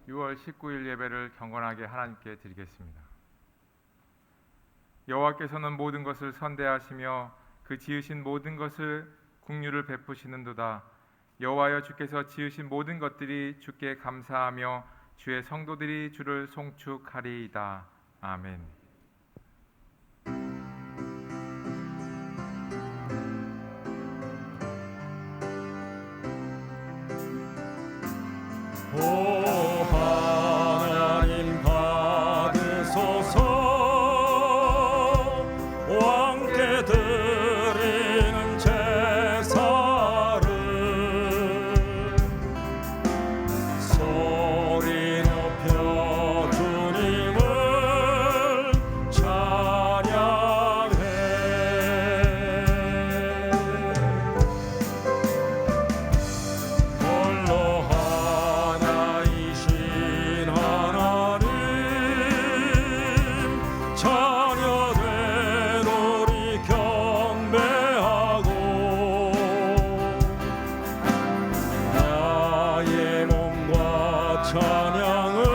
6월 19일 예배를 경건하게 하나님께 드리겠습니다. 여호와께서는 모든 것을 선대하시며 그 지으신 모든 것을 긍휼을 베푸시는도다. 여호와여, 주께서 지으신 모든 것들이 주께 감사하며 주의 성도들이 주를 송축하리이다. 아멘. 오 하나님 받으소서. 왕께 드리는 제사를 소리 높여 주님을 찬양해. 홀로 하나이신 하나님, 자녀된 우리 경배하고 나의 몸과 찬양을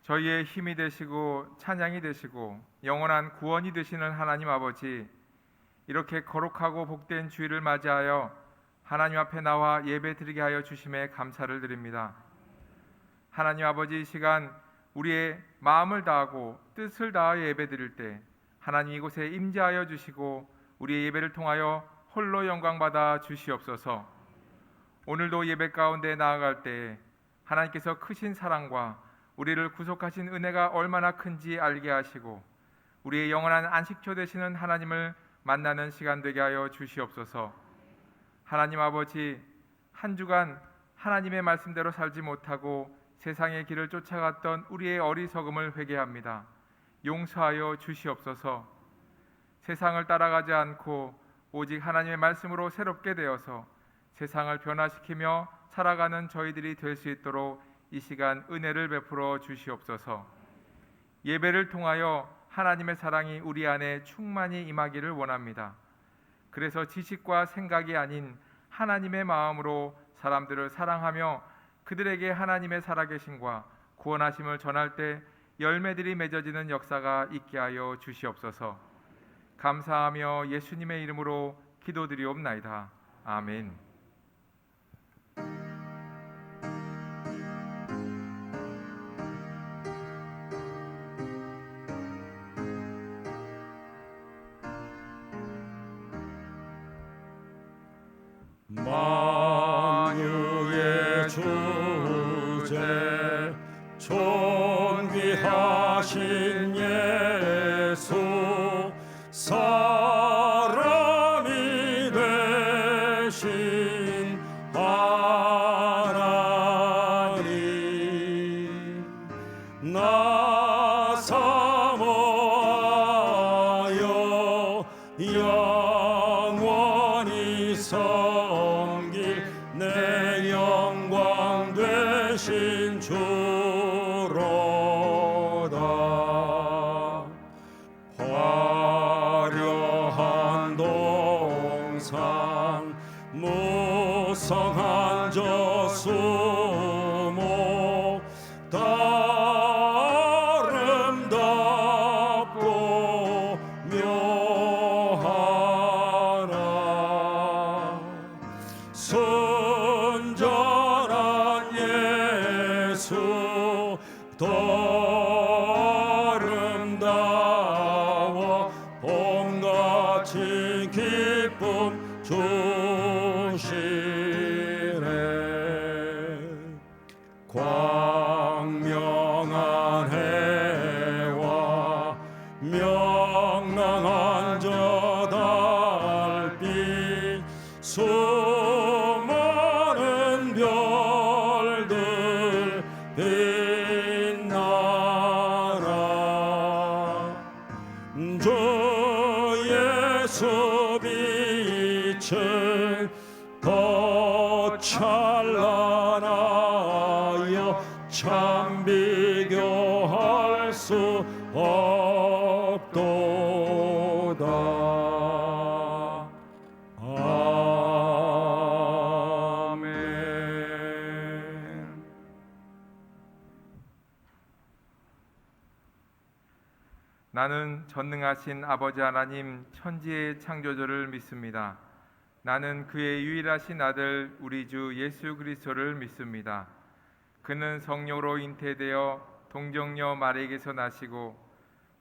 저희의 힘이 되시고 찬양이 되시고 영원한 구원이 되시는 하나님 아버지, 이렇게 거룩하고 복된 주일을 맞이하여 하나님 앞에 나와 예배 드리게 하여 주심에 감사를 드립니다. 하나님 아버지, 이 시간 우리의 마음을 다하고 뜻을 다하여 예배 드릴 때 하나님 이곳에 임재하여 주시고 우리의 예배를 통하여 홀로 영광 받아 주시옵소서. 오늘도 예배 가운데 나아갈 때 하나님께서 크신 사랑과 우리를 구속하신 은혜가 얼마나 큰지 알게 하시고 우리의 영원한 안식처 되시는 하나님을 만나는 시간 되게 하여 주시옵소서. 하나님 아버지, 한 주간 하나님의 말씀대로 살지 못하고 세상의 길을 쫓아갔던 우리의 어리석음을 회개합니다. 용서하여 주시옵소서. 세상을 따라가지 않고 오직 하나님의 말씀으로 새롭게 되어서 세상을 변화시키며 살아가는 저희들이 될 수 있도록 이 시간 은혜를 베풀어 주시옵소서. 예배를 통하여 하나님의 사랑이 우리 안에 충만히 임하기를 원합니다. 그래서 지식과 생각이 아닌 하나님의 마음으로 사람들을 사랑하며 그들에게 하나님의 살아계심과 구원하심을 전할 때 열매들이 맺어지는 역사가 있게 하여 주시옵소서. 감사하며 예수님의 이름으로 기도드리옵나이다. 아멘. 만유의 주제 존귀하신 예수, 사람이 되신 하나님, 나 사모하여 영원히 섬길 내 영광 되신 주로다. 화려한 동산 무성한 저수목 아름답고 묘하나 더 아름다워 봄같이 기쁨 주시네. 광명한 해와 명랑한 저 달빛 수많은 별들 빛나라. 주 예수 빛은 더 찬란하여 참 비교할 수 없도다. 아멘. 나는 전능하신 아버지 하나님 천지의 창조주를 믿습니다. 나는 그의 유일하신 아들 우리 주 예수 그리스도를 믿습니다. 그는 성령으로 잉태되어 동정녀 마리에게서 나시고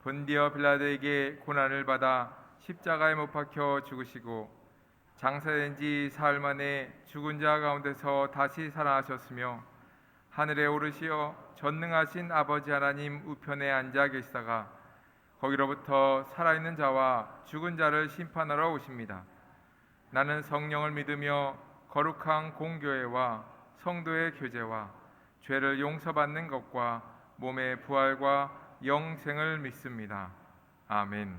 본디어 빌라도에게 고난을 받아 십자가에 못 박혀 죽으시고 장사된 지 사흘 만에 죽은 자 가운데서 다시 살아나셨으며 하늘에 오르시어 전능하신 아버지 하나님 우편에 앉아 계시다가 거기로부터 살아있는 자와 죽은 자를 심판하러 오십니다. 나는 성령을 믿으며 거룩한 공교회와 성도의 교제와 죄를 용서받는 것과 몸의 부활과 영생을 믿습니다. 아멘.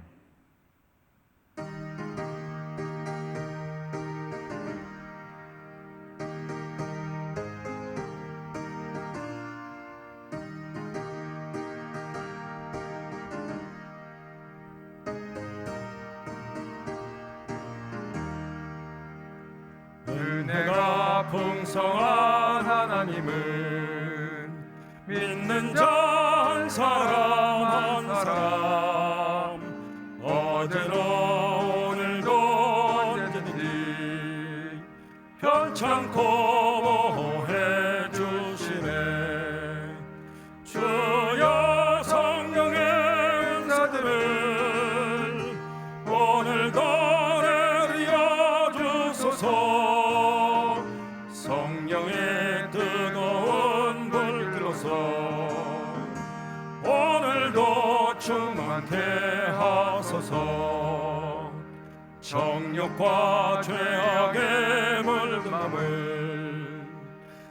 은혜가 풍성한 하나님은 믿는 자 한 사람 한 사람 어제나 오늘도 언제든지 편찮고 해 주시네. 주여 성령의 은사들을 오늘도 내려 주소서. 성령의 뜨거운 불길로서 오늘도 충만케 하소서. 정욕과 죄악의 물든 맘을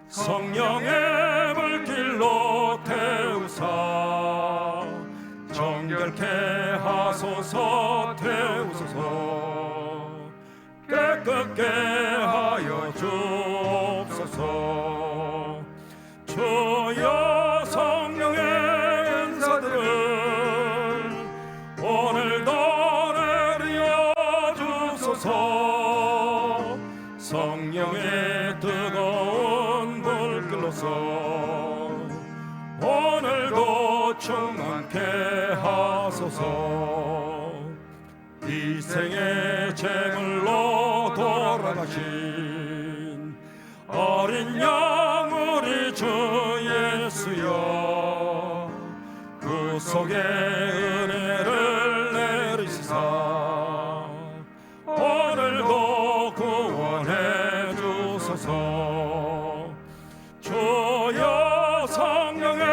성령의 물길로 태우사 정결케 하소서. 태우소서. 깨끗게 하여 주옵소서. 주여 성령의 은사들을 오늘도 내려 주소서. 성령의 뜨거운 불길로서 오늘도 충만케 하소서. 이 생의 제물로 돌아가신 어린 양 우리 주 예수여 구속의 은혜를 내리시사 오늘도 구원해 주소서. 주여 성령의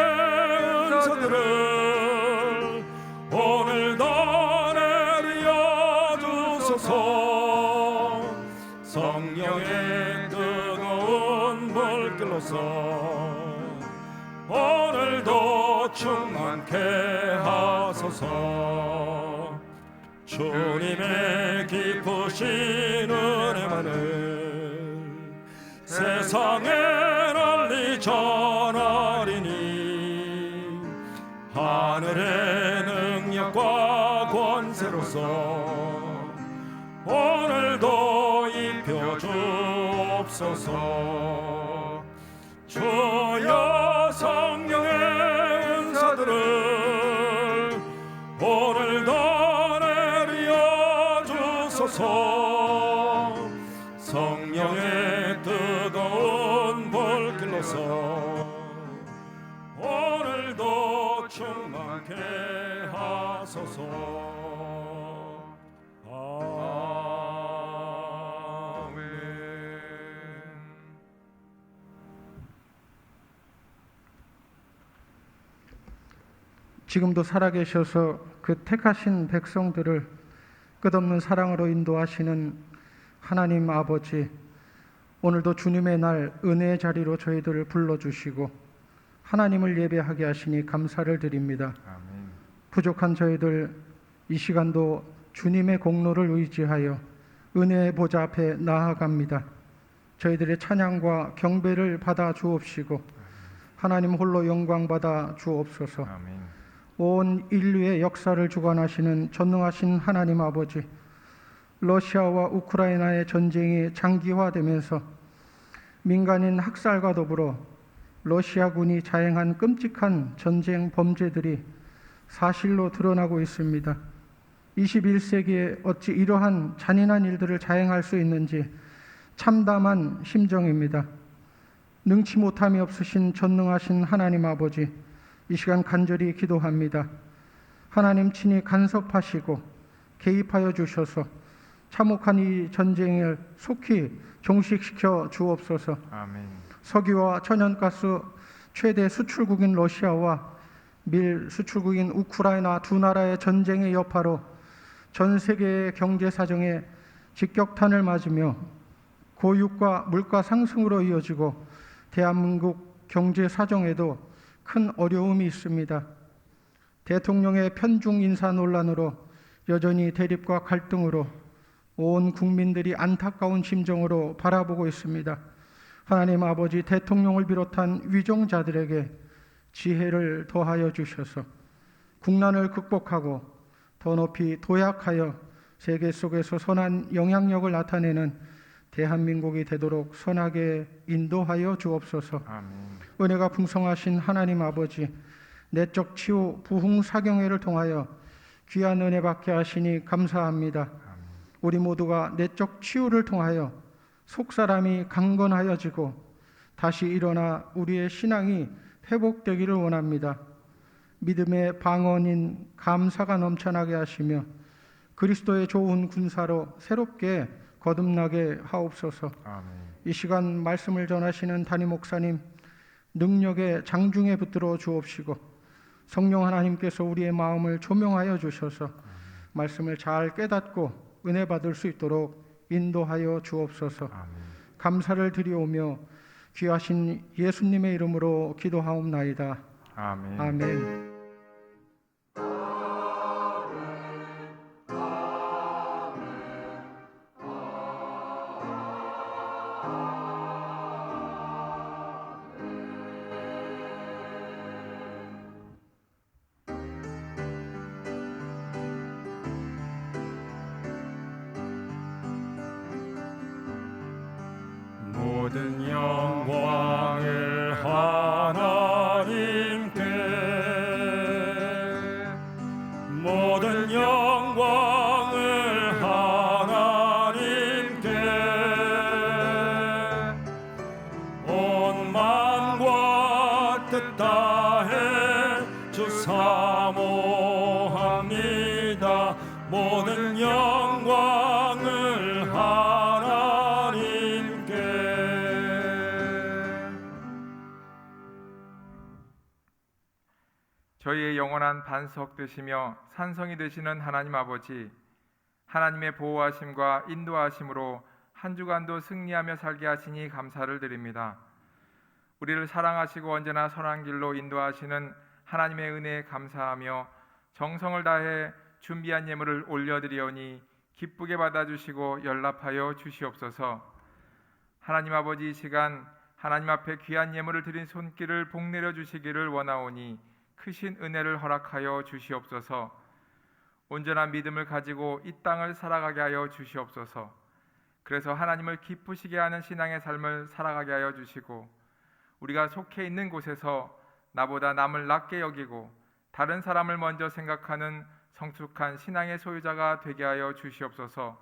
은사들을 오늘도 내려 주소서. 성령의 뜨거운 불길로서 오늘도 충만케 하소서. 주님의 기쁘신 은혜만을 세상에 널리 전하리니 하늘의 능력과 권세로서 오늘도 입혀 주옵소서. 주여 성령의 은사들을 오늘도 내려 주소서. 성령의 뜨거운 불길로서 오늘도 충만케 하소서. 아멘. 지금도 살아계셔서 그 택하신 백성들을 끝없는 사랑으로 인도하시는 하나님 아버지, 오늘도 주님의 날 은혜의 자리로 저희들을 불러주시고 하나님을 예배하게 하시니 감사를 드립니다. 아멘. 부족한 저희들 이 시간도 주님의 공로를 의지하여 은혜의 보좌 앞에 나아갑니다. 저희들의 찬양과 경배를 받아 주옵시고 하나님 홀로 영광 받아 주옵소서. 아멘. 온 인류의 역사를 주관하시는 전능하신 하나님 아버지, 러시아와 우크라이나의 전쟁이 장기화되면서 민간인 학살과 더불어 러시아군이 자행한 끔찍한 전쟁 범죄들이 사실로 드러나고 있습니다. 21세기에 어찌 이러한 잔인한 일들을 자행할 수 있는지 참담한 심정입니다. 능치 못함이 없으신 전능하신 하나님 아버지, 이 시간 간절히 기도합니다. 하나님 친히 간섭하시고 개입하여 주셔서 참혹한 이 전쟁을 속히 종식시켜 주옵소서. 아멘. 석유와 천연가스 최대 수출국인 러시아와 밀 수출국인 우크라이나 두 나라의 전쟁의 여파로 전 세계의 경제 사정에 직격탄을 맞으며 고유가 물가 상승으로 이어지고 대한민국 경제 사정에도 큰 어려움이 있습니다. 대통령의 편중 인사 논란으로 여전히 대립과 갈등으로 온 국민들이 안타까운 심정으로 바라보고 있습니다. 하나님 아버지, 대통령을 비롯한 위종자들에게 지혜를 더하여 주셔서 국난을 극복하고 더 높이 도약하여 세계 속에서 선한 영향력을 나타내는 대한민국이 되도록 선하게 인도하여 주옵소서. 아멘. 은혜가 풍성하신 하나님 아버지, 내적 치유 부흥사경회를 통하여 귀한 은혜 받게 하시니 감사합니다. 우리 모두가 내적 치유를 통하여 속사람이 강건하여지고 다시 일어나 우리의 신앙이 회복되기를 원합니다. 믿음의 방언인 감사가 넘쳐나게 하시며 그리스도의 좋은 군사로 새롭게 거듭나게 하옵소서. 아멘. 이 시간 말씀을 전하시는 담임 목사님 능력의 장중에 붙들어 주옵시고 성령 하나님께서 우리의 마음을 조명하여 주셔서 말씀을 잘 깨닫고 은혜 받을 수 있도록 인도하여 주옵소서. 아멘. 감사를 드리오며 귀하신 예수님의 이름으로 기도하옵나이다. 아멘. 아멘. 모든 영광을 하나님께, 모든 영광을 하나님께, 온 만과 뜻 다해 주 사모합니다. 모든 영광을 하나님께. 저희의 영원한 반석 되시며 산성이 되시는 하나님 아버지, 하나님의 보호하심과 인도하심으로 한 주간도 승리하며 살게 하시니 감사를 드립니다. 우리를 사랑하시고 언제나 선한 길로 인도하시는 하나님의 은혜에 감사하며 정성을 다해 준비한 예물을 올려드리오니 기쁘게 받아주시고 연락하여 주시옵소서. 하나님 아버지, 이 시간 하나님 앞에 귀한 예물을 드린 손길을 복내려 주시기를 원하오니 크신 은혜를 허락하여 주시옵소서. 온전한 믿음을 가지고 이 땅을 살아가게 하여 주시옵소서. 그래서 하나님을 기쁘시게 하는 신앙의 삶을 살아가게 하여 주시고 우리가 속해 있는 곳에서 나보다 남을 낮게 여기고 다른 사람을 먼저 생각하는 성숙한 신앙의 소유자가 되게 하여 주시옵소서.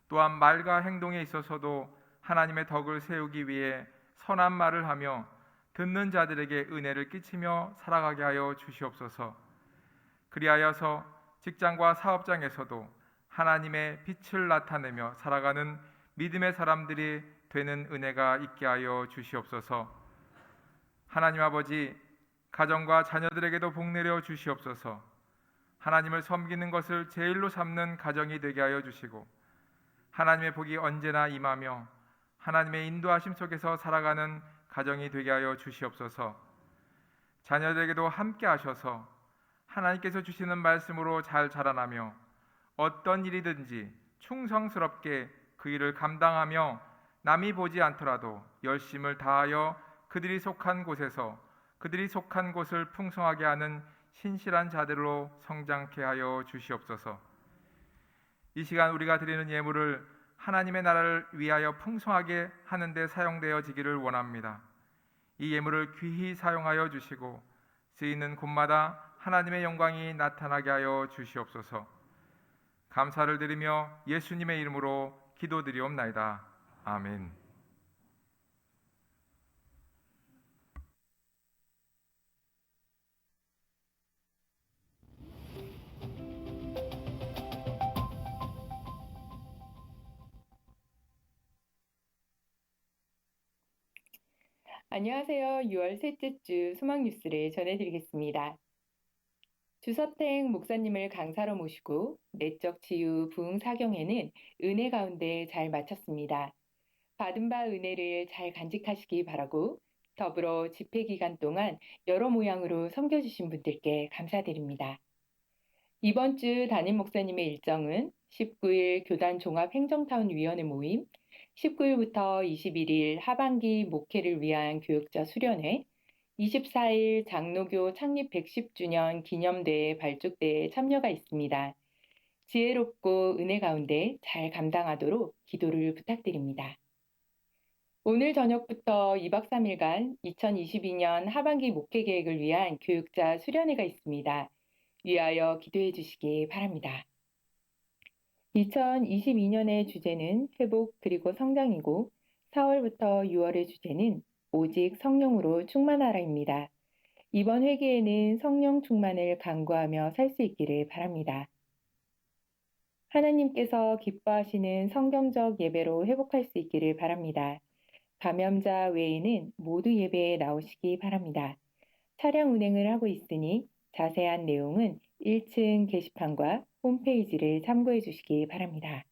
또한 말과 행동에 있어서도 하나님의 덕을 세우기 위해 선한 말을 하며 듣는 자들에게 은혜를 끼치며 살아가게 하여 주시옵소서. 그리하여서 직장과 사업장에서도 하나님의 빛을 나타내며 살아가는 믿음의 사람들이 되는 은혜가 있게 하여 주시옵소서. 하나님 아버지, 가정과 자녀들에게도 복 내려 주시옵소서. 하나님을 섬기는 것을 제일로 삼는 가정이 되게 하여 주시고 하나님의 복이 언제나 임하며 하나님의 인도하심 속에서 살아가는 가정이 되게 하여 주시옵소서. 자녀들에게도 함께 하셔서 하나님께서 주시는 말씀으로 잘 자라나며 어떤 일이든지 충성스럽게 그 일을 감당하며 남이 보지 않더라도 열심을 다하여 그들이 속한 곳에서 그들이 속한 곳을 풍성하게 하는 신실한 자들로 성장케 하여 주시옵소서. 이 시간 우리가 드리는 예물을 하나님의 나라를 위하여 풍성하게 하는 데 사용되어지기를 원합니다. 이 예물을 귀히 사용하여 주시고 쓰이는 곳마다 하나님의 영광이 나타나게 하여 주시옵소서. 감사를 드리며 예수님의 이름으로 기도드리옵나이다. 아멘. 안녕하세요. 6월 셋째 주 소망 뉴스를 전해드리겠습니다. 주서택 목사님을 강사로 모시고 내적 치유 부흥 사경회는 은혜 가운데 잘 마쳤습니다. 받은 바 은혜를 잘 간직하시기 바라고 더불어 집회 기간 동안 여러 모양으로 섬겨주신 분들께 감사드립니다. 이번 주 담임 목사님의 일정은 19일 교단 종합행정타운위원회 모임, 19일부터 21일 하반기 목회를 위한 교육자 수련회, 24일 장로교 창립 110주년 기념대회 발족대에 참여가 있습니다. 지혜롭고 은혜 가운데 잘 감당하도록 기도를 부탁드립니다. 오늘 저녁부터 2박 3일간 2022년 하반기 목회 계획을 위한 교육자 수련회가 있습니다. 위하여 기도해 주시기 바랍니다. 2022년의 주제는 회복 그리고 성장이고 4월부터 6월의 주제는 오직 성령으로 충만하라입니다. 이번 회개에는 성령 충만을 간구하며 살 수 있기를 바랍니다. 하나님께서 기뻐하시는 성경적 예배로 회복할 수 있기를 바랍니다. 감염자 외에는 모두 예배에 나오시기 바랍니다. 차량 운행을 하고 있으니 자세한 내용은 1층 게시판과 홈페이지를 참고해 주시기 바랍니다.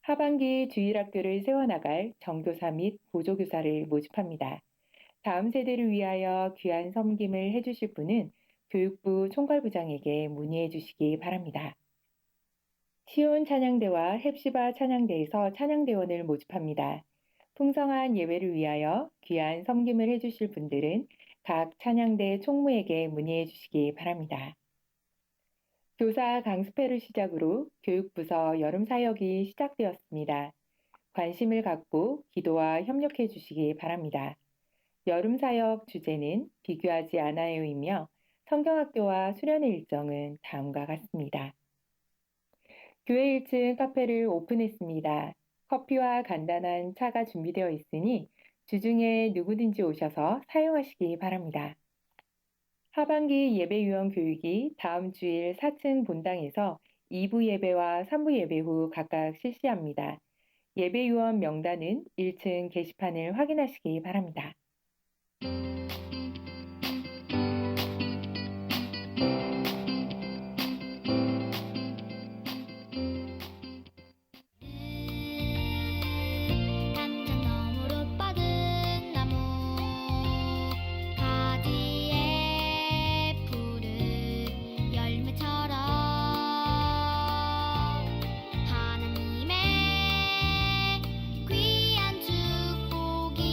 하반기 주일학교를 세워나갈 정교사 및 보조교사를 모집합니다. 다음 세대를 위하여 귀한 섬김을 해주실 분은 교육부 총괄부장에게 문의해 주시기 바랍니다. 시온 찬양대와 헵시바 찬양대에서 찬양대원을 모집합니다. 풍성한 예배를 위하여 귀한 섬김을 해주실 분들은 각 찬양대 총무에게 문의해 주시기 바랍니다. 교사 강습회를 시작으로 교육부서 여름 사역이 시작되었습니다. 관심을 갖고 기도와 협력해 주시기 바랍니다. 여름 사역 주제는 비교하지 않아요이며 성경학교와 수련회 일정은 다음과 같습니다. 교회 1층 카페를 오픈했습니다. 커피와 간단한 차가 준비되어 있으니 주중에 누구든지 오셔서 사용하시기 바랍니다. 하반기 예배위원 교육이 다음 주일 4층 본당에서 2부 예배와 3부 예배 후 각각 실시합니다. 예배위원 명단은 1층 게시판을 확인하시기 바랍니다. 하나님의 귀한 축복이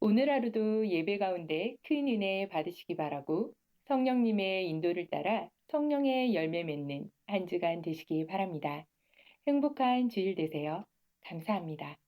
오늘 하루도 예배 가운데 큰 은혜 받으시기 바라고 성령님의 인도를 따라 성령의 열매 맺는 한 주간 되시기 바랍니다. 행복한 주일 되세요. 감사합니다.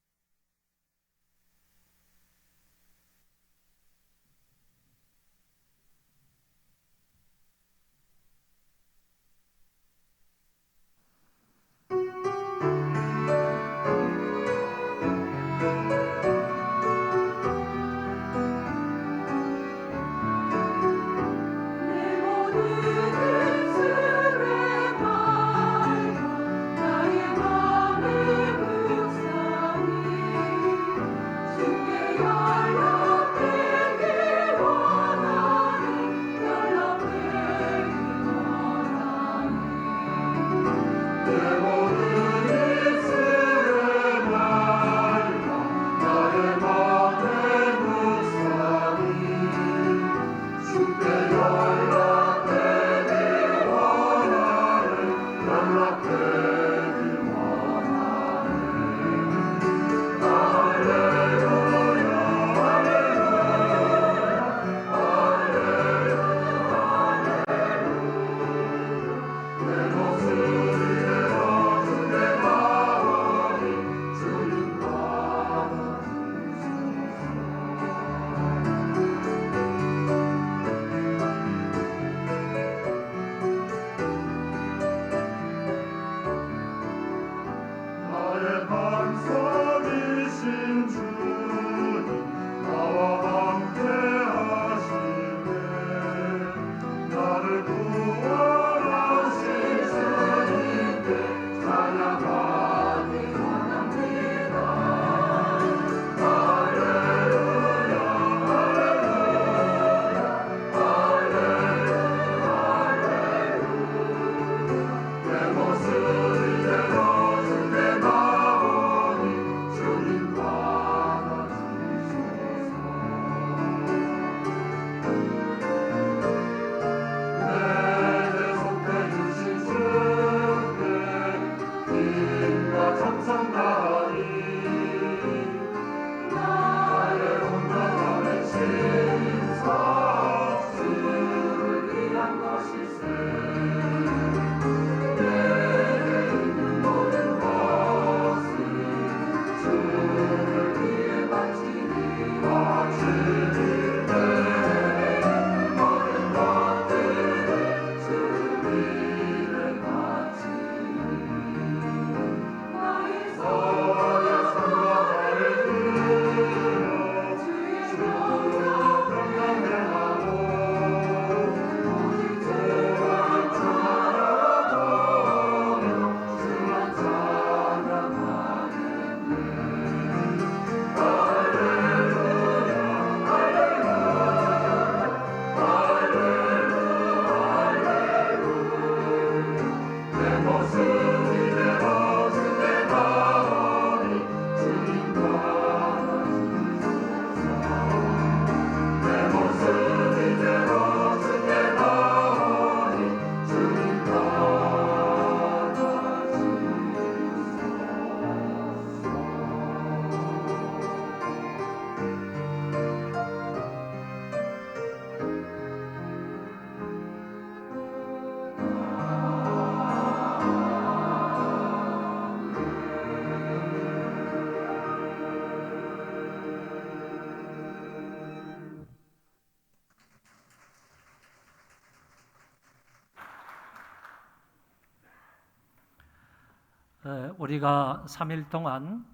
우리가 3일 동안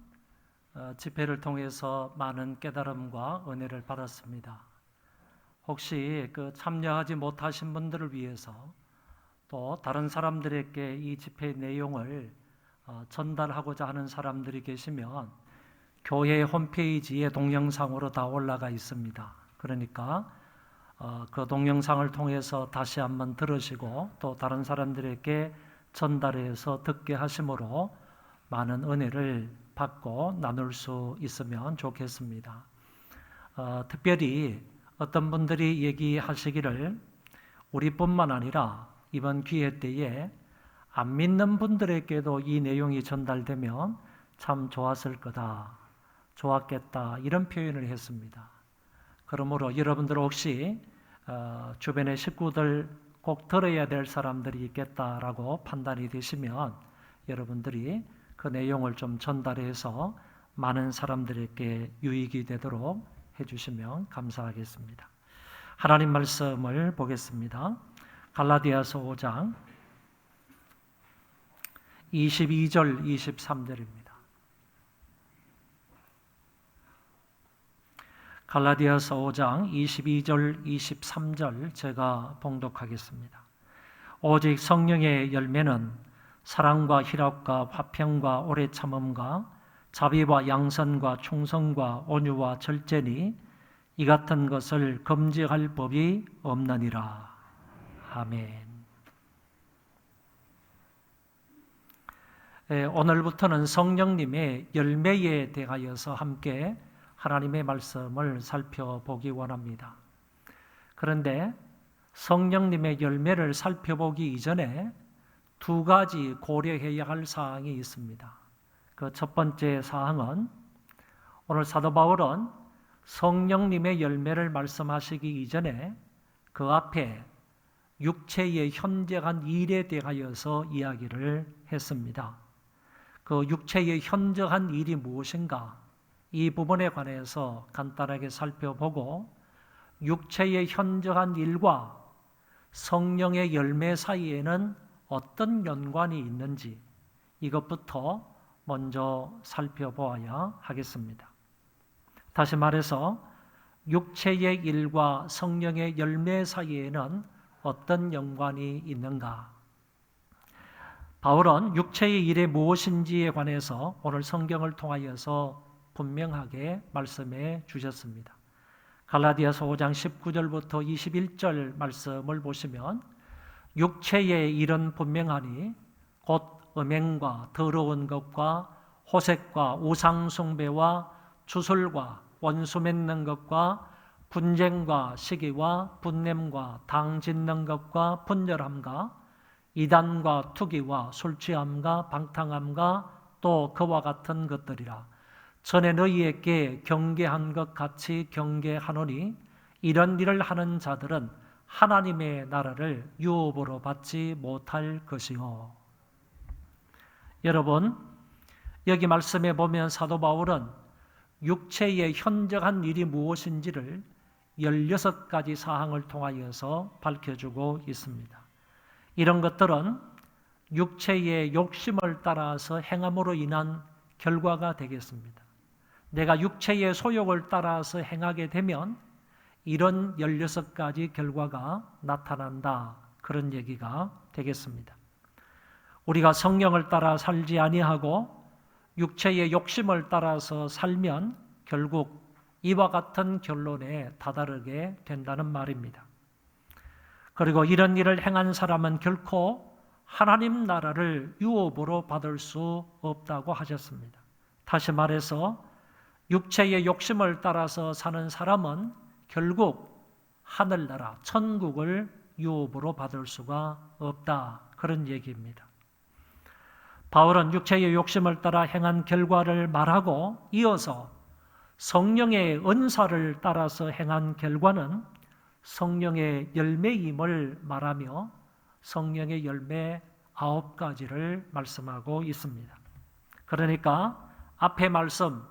집회를 통해서 많은 깨달음과 은혜를 받았습니다. 혹시 참여하지 못하신 분들을 위해서 또 다른 사람들에게 이 집회의 내용을 전달하고자 하는 사람들이 계시면 교회 홈페이지에 동영상으로 다 올라가 있습니다. 그러니까 그 동영상을 통해서 다시 한번 들으시고 또 다른 사람들에게 전달해서 듣게 하심으로 많은 은혜를 받고 나눌 수 있으면 좋겠습니다. 특별히 어떤 분들이 얘기하시기를 우리뿐만 아니라 이번 기회 때에 안 믿는 분들에게도 이 내용이 전달되면 참 좋았을 거다, 좋았겠다 이런 표현을 했습니다. 그러므로 여러분들 혹시 주변의 식구들 꼭 들어야 될 사람들이 있겠다라고 판단이 되시면 여러분들이 그 내용을 좀 전달해서 많은 사람들에게 유익이 되도록 해주시면 감사하겠습니다. 하나님 말씀을 보겠습니다. 갈라디아서 5장 22절 23절입니다. 갈라디아서 5장 22절 23절 제가 봉독하겠습니다. 오직 성령의 열매는 사랑과 희락과 화평과 오래 참음과 자비와 양선과 충성과 온유와 절제니 이 같은 것을 금지할 법이 없느니라. 아멘. 오늘부터는 성령님의 열매에 대하여서 함께 하나님의 말씀을 살펴보기 원합니다. 그런데 성령님의 열매를 살펴보기 이전에 두 가지 고려해야 할 사항이 있습니다. 그 첫 번째 사항은 오늘 사도 바울은 성령님의 열매를 말씀하시기 이전에 그 앞에 육체의 현저한 일에 대하여서 이야기를 했습니다. 그 육체의 현저한 일이 무엇인가? 이 부분에 관해서 간단하게 살펴보고 육체의 현저한 일과 성령의 열매 사이에는 어떤 연관이 있는지 이것부터 먼저 살펴보아야 하겠습니다. 다시 말해서 육체의 일과 성령의 열매 사이에는 어떤 연관이 있는가? 바울은 육체의 일이 무엇인지에 관해서 오늘 성경을 통하여서 분명하게 말씀해 주셨습니다. 갈라디아서 5장 19절부터 21절 말씀을 보시면 육체의 일은 분명하니 곧 음행과 더러운 것과 호색과 우상숭배와 주술과 원수 맺는 것과 분쟁과 시기와 분냄과 당 짓는 것과 분열함과 이단과 투기와 술취함과 방탕함과 또 그와 같은 것들이라. 전에 너희에게 경계한 것 같이 경계하노니 이런 일을 하는 자들은 하나님의 나라를 유업으로 받지 못할 것이요. 여러분, 여기 말씀에 보면 사도 바울은 육체의 현저한 일이 무엇인지를 16가지 사항을 통하여서 밝혀주고 있습니다. 이런 것들은 육체의 욕심을 따라서 행함으로 인한 결과가 되겠습니다. 내가 육체의 소욕을 따라서 행하게 되면 이런 16가지 결과가 나타난다. 그런 얘기가 되겠습니다. 우리가 성령을 따라 살지 아니하고 육체의 욕심을 따라서 살면 결국 이와 같은 결론에 다다르게 된다는 말입니다. 그리고 이런 일을 행한 사람은 결코 하나님 나라를 유업으로 받을 수 없다고 하셨습니다. 다시 말해서 육체의 욕심을 따라서 사는 사람은 결국 하늘나라, 천국을 유업으로 받을 수가 없다. 그런 얘기입니다. 바울은 육체의 욕심을 따라 행한 결과를 말하고 이어서 성령의 은사를 따라서 행한 결과는 성령의 열매임을 말하며 성령의 열매 9가지를 말씀하고 있습니다. 그러니까 앞의 말씀,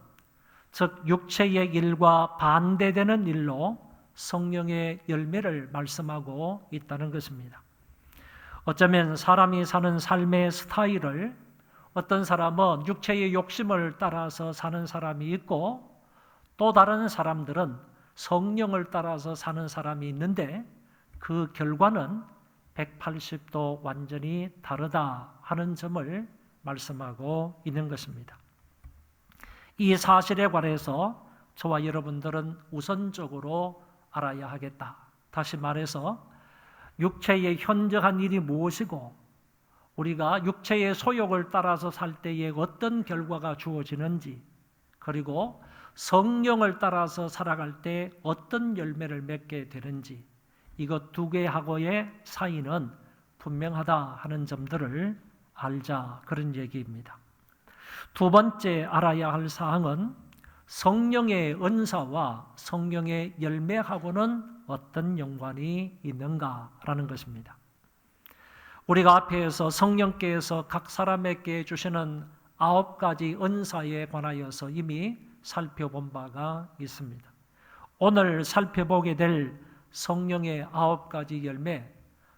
즉 육체의 일과 반대되는 일로 성령의 열매를 말씀하고 있다는 것입니다. 어쩌면 사람이 사는 삶의 스타일을 어떤 사람은 육체의 욕심을 따라서 사는 사람이 있고 또 다른 사람들은 성령을 따라서 사는 사람이 있는데 그 결과는 180도 완전히 다르다 하는 점을 말씀하고 있는 것입니다. 이 사실에 관해서 저와 여러분들은 우선적으로 알아야 하겠다. 다시 말해서 육체의 현저한 일이 무엇이고 우리가 육체의 소욕을 따라서 살 때에 어떤 결과가 주어지는지 그리고 성령을 따라서 살아갈 때 어떤 열매를 맺게 되는지 이것 두 개하고의 사이는 분명하다 하는 점들을 알자 그런 얘기입니다. 두 번째 알아야 할 사항은 성령의 은사와 성령의 열매하고는 어떤 연관이 있는가라는 것입니다. 우리가 앞에서 성령께서 각 사람에게 주시는 9가지 은사에 관하여서 이미 살펴본 바가 있습니다. 오늘 살펴보게 될 성령의 9가지 열매,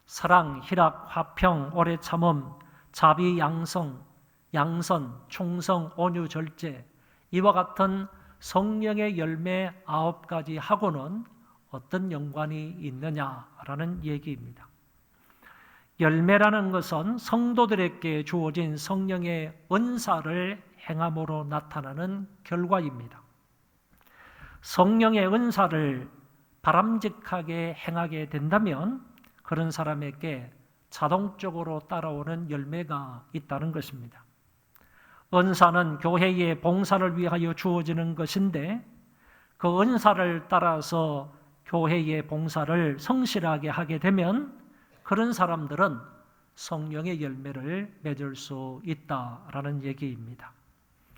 사랑, 희락, 화평, 오래 참음, 자비, 양성, 양선, 충성, 온유, 절제, 이와 같은 성령의 열매 9가지 하고는 어떤 연관이 있느냐라는 얘기입니다. 열매라는 것은 성도들에게 주어진 성령의 은사를 행함으로 나타나는 결과입니다. 성령의 은사를 바람직하게 행하게 된다면 그런 사람에게 자동적으로 따라오는 열매가 있다는 것입니다. 은사는 교회의 봉사를 위하여 주어지는 것인데 그 은사를 따라서 교회의 봉사를 성실하게 하게 되면 그런 사람들은 성령의 열매를 맺을 수 있다라는 얘기입니다.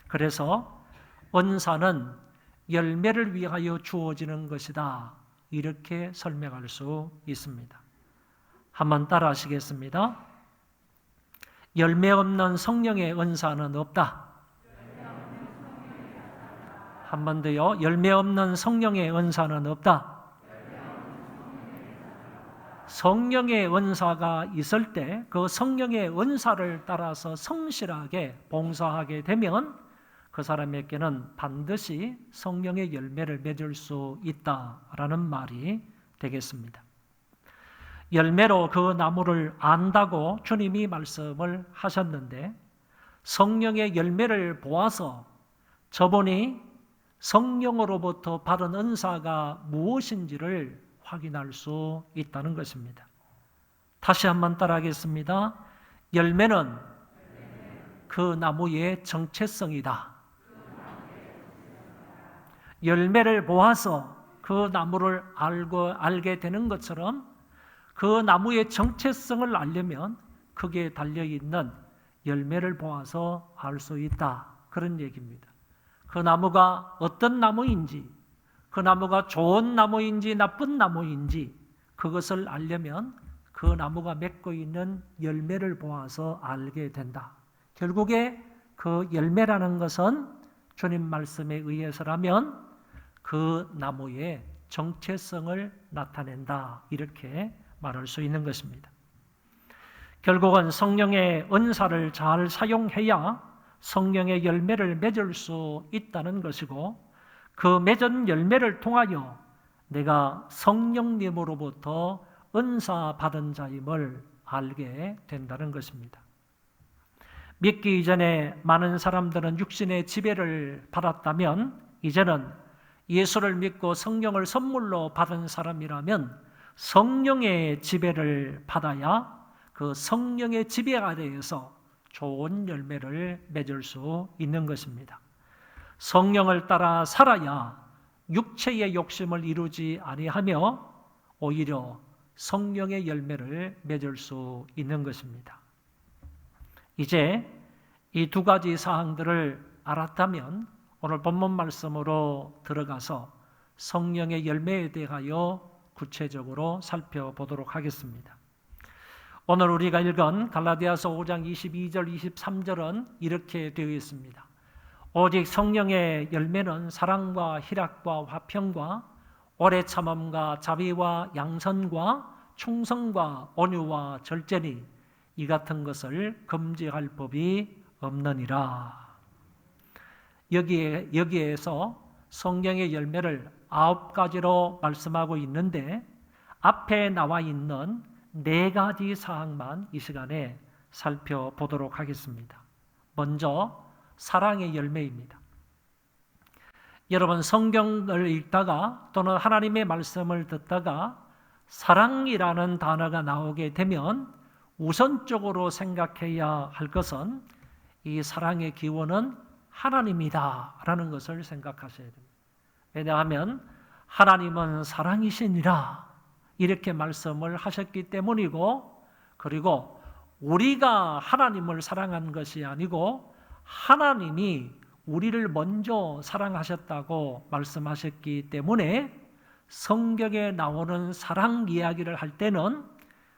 그래서 은사는 열매를 위하여 주어지는 것이다, 이렇게 설명할 수 있습니다. 한번 따라 하시겠습니다. 열매 없는 성령의 은사는 없다. 한 번 더요. 열매 없는 성령의 은사는 없다. 성령의 은사가 있을 때 그 성령의 은사를 따라서 성실하게 봉사하게 되면 그 사람에게는 반드시 성령의 열매를 맺을 수 있다라는 말이 되겠습니다. 열매로 그 나무를 안다고 주님이 말씀을 하셨는데 성령의 열매를 보아서 저분이 성령으로부터 받은 은사가 무엇인지를 확인할 수 있다는 것입니다. 다시 한번 따라하겠습니다. 열매는 그 나무의 정체성이다. 열매를 보아서 그 나무를 알게 되는 것처럼 그 나무의 정체성을 알려면 거기에 달려있는 열매를 보아서 알 수 있다, 그런 얘기입니다. 그 나무가 어떤 나무인지, 그 나무가 좋은 나무인지 나쁜 나무인지 그것을 알려면 그 나무가 맺고 있는 열매를 보아서 알게 된다. 결국에 그 열매라는 것은 주님 말씀에 의해서라면 그 나무의 정체성을 나타낸다, 이렇게 말할 수 있는 것입니다. 결국은 성령의 은사를 잘 사용해야 성령의 열매를 맺을 수 있다는 것이고 그 맺은 열매를 통하여 내가 성령님으로부터 은사 받은 자임을 알게 된다는 것입니다. 믿기 이전에 많은 사람들은 육신의 지배를 받았다면 이제는 예수를 믿고 성령을 선물로 받은 사람이라면 성령의 지배를 받아야 그 성령의 지배 아래에서 좋은 열매를 맺을 수 있는 것입니다. 성령을 따라 살아야 육체의 욕심을 이루지 아니하며 오히려 성령의 열매를 맺을 수 있는 것입니다. 이제 이 2가지 사항들을 알았다면 오늘 본문 말씀으로 들어가서 성령의 열매에 대하여 구체적으로 살펴보도록 하겠습니다. 오늘 우리가 읽은 갈라디아서 5장 22절 23절은 이렇게 되어 있습니다. 오직 성령의 열매는 사랑과 희락과 화평과 오래 참음과 자비와 양선과 충성과 온유와 절제니 이 같은 것을 금지할 법이 없느니라. 여기에서 성령의 열매를 9가지로 말씀하고 있는데 앞에 나와 있는 4가지 사항만 이 시간에 살펴보도록 하겠습니다. 먼저 사랑의 열매입니다. 여러분 성경을 읽다가 또는 하나님의 말씀을 듣다가 사랑이라는 단어가 나오게 되면 우선적으로 생각해야 할 것은 이 사랑의 기원은 하나님이다라는 것을 생각하셔야 됩니다. 왜냐하면 하나님은 사랑이시니라 이렇게 말씀을 하셨기 때문이고, 그리고 우리가 하나님을 사랑한 것이 아니고 하나님이 우리를 먼저 사랑하셨다고 말씀하셨기 때문에 성경에 나오는 사랑 이야기를 할 때는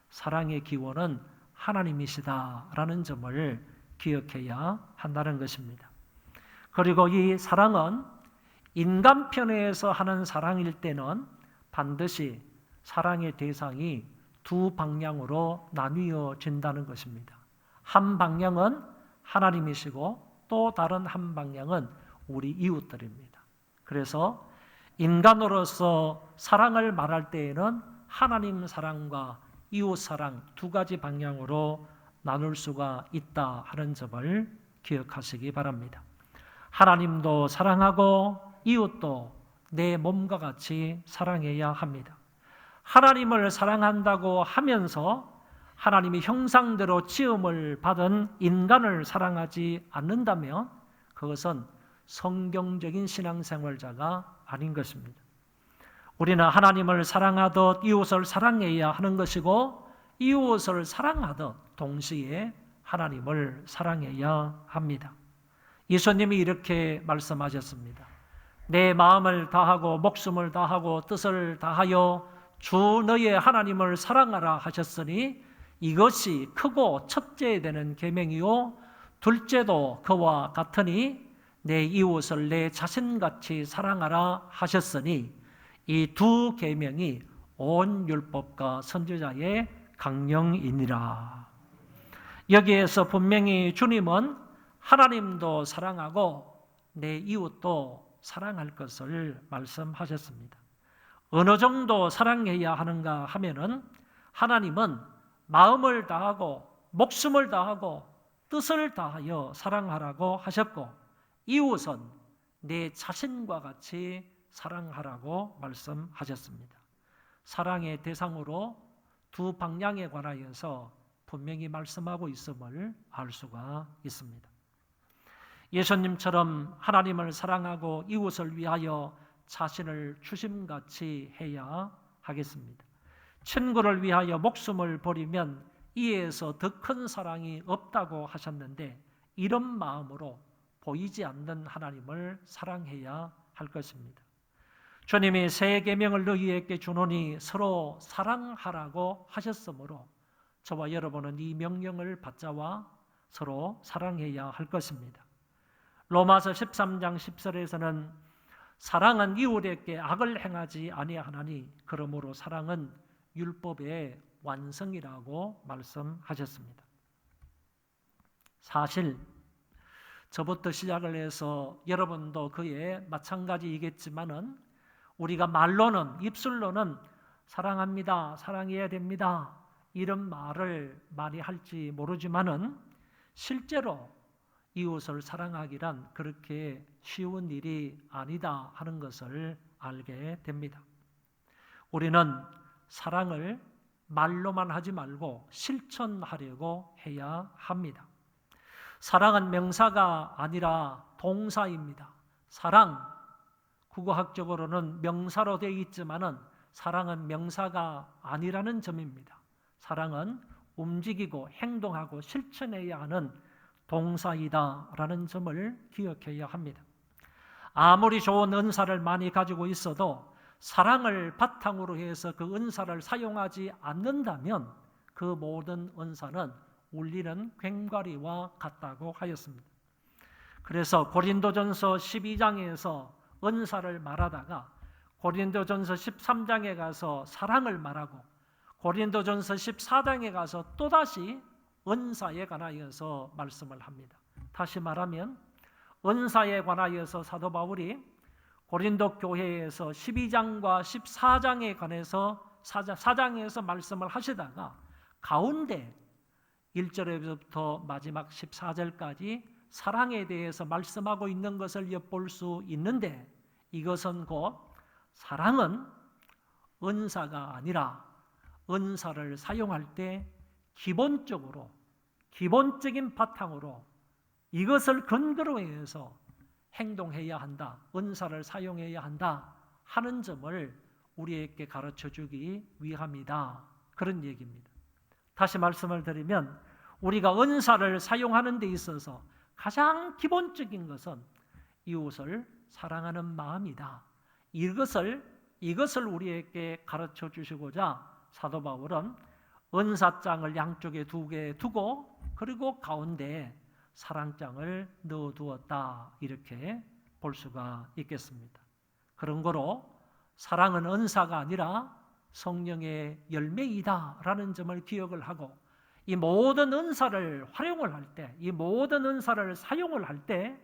사랑의 기원은 하나님이시다라는 점을 기억해야 한다는 것입니다. 그리고 이 사랑은 인간 편에서 하는 사랑일 때는 반드시 사랑의 대상이 두 방향으로 나뉘어진다는 것입니다. 한 방향은 하나님이시고 또 다른 한 방향은 우리 이웃들입니다. 그래서 인간으로서 사랑을 말할 때에는 하나님 사랑과 이웃 사랑 두 가지 방향으로 나눌 수가 있다 하는 점을 기억하시기 바랍니다. 하나님도 사랑하고 이웃도 내 몸과 같이 사랑해야 합니다. 하나님을 사랑한다고 하면서 하나님의 형상대로 지음을 받은 인간을 사랑하지 않는다면 그것은 성경적인 신앙생활자가 아닌 것입니다. 우리는 하나님을 사랑하듯 이웃을 사랑해야 하는 것이고 이웃을 사랑하듯 동시에 하나님을 사랑해야 합니다. 예수님이 이렇게 말씀하셨습니다. 내 마음을 다하고 목숨을 다하고 뜻을 다하여 주 너의 하나님을 사랑하라 하셨으니 이것이 크고 첫째 되는 계명이요 둘째도 그와 같으니 내 이웃을 내 자신같이 사랑하라 하셨으니 이 두 계명이 온 율법과 선지자의 강령이니라. 여기에서 분명히 주님은 하나님도 사랑하고 내 이웃도 사랑할 것을 말씀하셨습니다. 어느 정도 사랑해야 하는가 하면은 하나님은 마음을 다하고 목숨을 다하고 뜻을 다하여 사랑하라고 하셨고 이웃은 내 자신과 같이 사랑하라고 말씀하셨습니다. 사랑의 대상으로 두 방향에 관하여서 분명히 말씀하고 있음을 알 수가 있습니다. 예수님처럼 하나님을 사랑하고 이웃을 위하여 자신을 주심같이 해야 하겠습니다. 친구를 위하여 목숨을 버리면 이에서 더 큰 사랑이 없다고 하셨는데 이런 마음으로 보이지 않는 하나님을 사랑해야 할 것입니다. 주님이 새 계명을 너희에게 주노니 서로 사랑하라고 하셨으므로 저와 여러분은 이 명령을 받자와 서로 사랑해야 할 것입니다. 로마서 13장 10절에서는 사랑은 이웃에게 악을 행하지 아니하나니 그러므로 사랑은 율법의 완성이라고 말씀하셨습니다. 사실 저부터 시작을 해서 여러분도 그에 마찬가지이겠지만은 우리가 말로는 입술로는 사랑합니다, 사랑해야 됩니다 이런 말을 많이 할지 모르지만은 실제로 이웃을 사랑하기란 그렇게 쉬운 일이 아니다 하는 것을 알게 됩니다. 우리는 사랑을 말로만 하지 말고 실천하려고 해야 합니다. 사랑은 명사가 아니라 동사입니다. 사랑, 국어학적으로는 명사로 되어 있지만은 사랑은 명사가 아니라는 점입니다. 사랑은 움직이고 행동하고 실천해야 하는 동사이다라는 점을 기억해야 합니다. 아무리 좋은 은사를 많이 가지고 있어도 사랑을 바탕으로 해서 그 은사를 사용하지 않는다면 그 모든 은사는 울리는 괭과리와 같다고 하였습니다. 그래서 고린도전서 12장에서 은사를 말하다가 고린도전서 13장에 가서 사랑을 말하고 고린도전서 14장에 가서 또다시 은사에 관하여서 말씀을 합니다. 다시 말하면 은사에 관하여서 사도 바울이 고린도 교회에서 12장과 14장에 관해서 4장에서 말씀을 하시다가 가운데 1절에서부터 마지막 14절까지 사랑에 대해서 말씀하고 있는 것을 엿볼 수 있는데 이것은 곧 사랑은 은사가 아니라 은사를 사용할 때 기본적인 바탕으로 이것을 근거로 해서 행동해야 한다, 은사를 사용해야 한다 하는 점을 우리에게 가르쳐주기 위함이다. 그런 얘기입니다. 다시 말씀을 드리면 우리가 은사를 사용하는 데 있어서 가장 기본적인 것은 이웃을 사랑하는 마음이다. 이것을 우리에게 가르쳐 주시고자 사도 바울은 은사장을 양쪽에 2개 두고 그리고 가운데에 사랑장을 넣어두었다. 이렇게 볼 수가 있겠습니다. 그런 거로 사랑은 은사가 아니라 성령의 열매이다라는 점을 기억을 하고 이 모든 은사를 활용을 할 때, 이 모든 은사를 사용을 할 때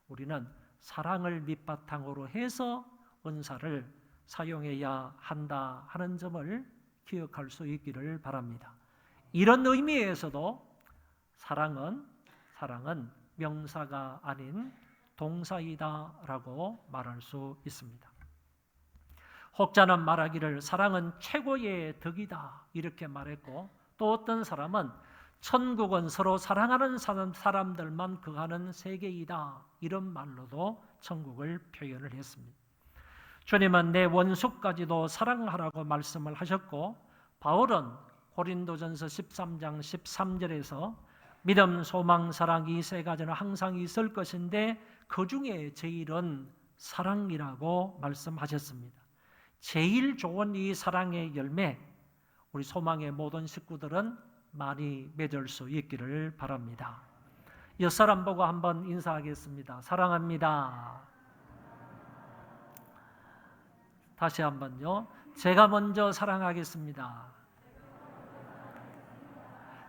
우리는 사랑을 밑바탕으로 해서 은사를 사용해야 한다 하는 점을 기억할 수 있기를 바랍니다. 이런 의미에서도 사랑은 명사가 아닌 동사이다라고 말할 수 있습니다. 혹자는 말하기를 사랑은 최고의 덕이다 이렇게 말했고, 또 어떤 사람은 천국은 서로 사랑하는 사람들만 거하는 세계이다 이런 말로도 천국을 표현을 했습니다. 주님은 내 원수까지도 사랑하라고 말씀을 하셨고, 바울은 고린도전서 13장 13절에서 믿음, 소망, 사랑 이 세 가지는 항상 있을 것인데 그 중에 제일은 사랑이라고 말씀하셨습니다. 제일 좋은 이 사랑의 열매, 우리 소망의 모든 식구들은 많이 맺을 수 있기를 바랍니다. 옆 사람 보고 한번 인사하겠습니다. 사랑합니다. 다시 한번요. 제가 먼저 사랑하겠습니다.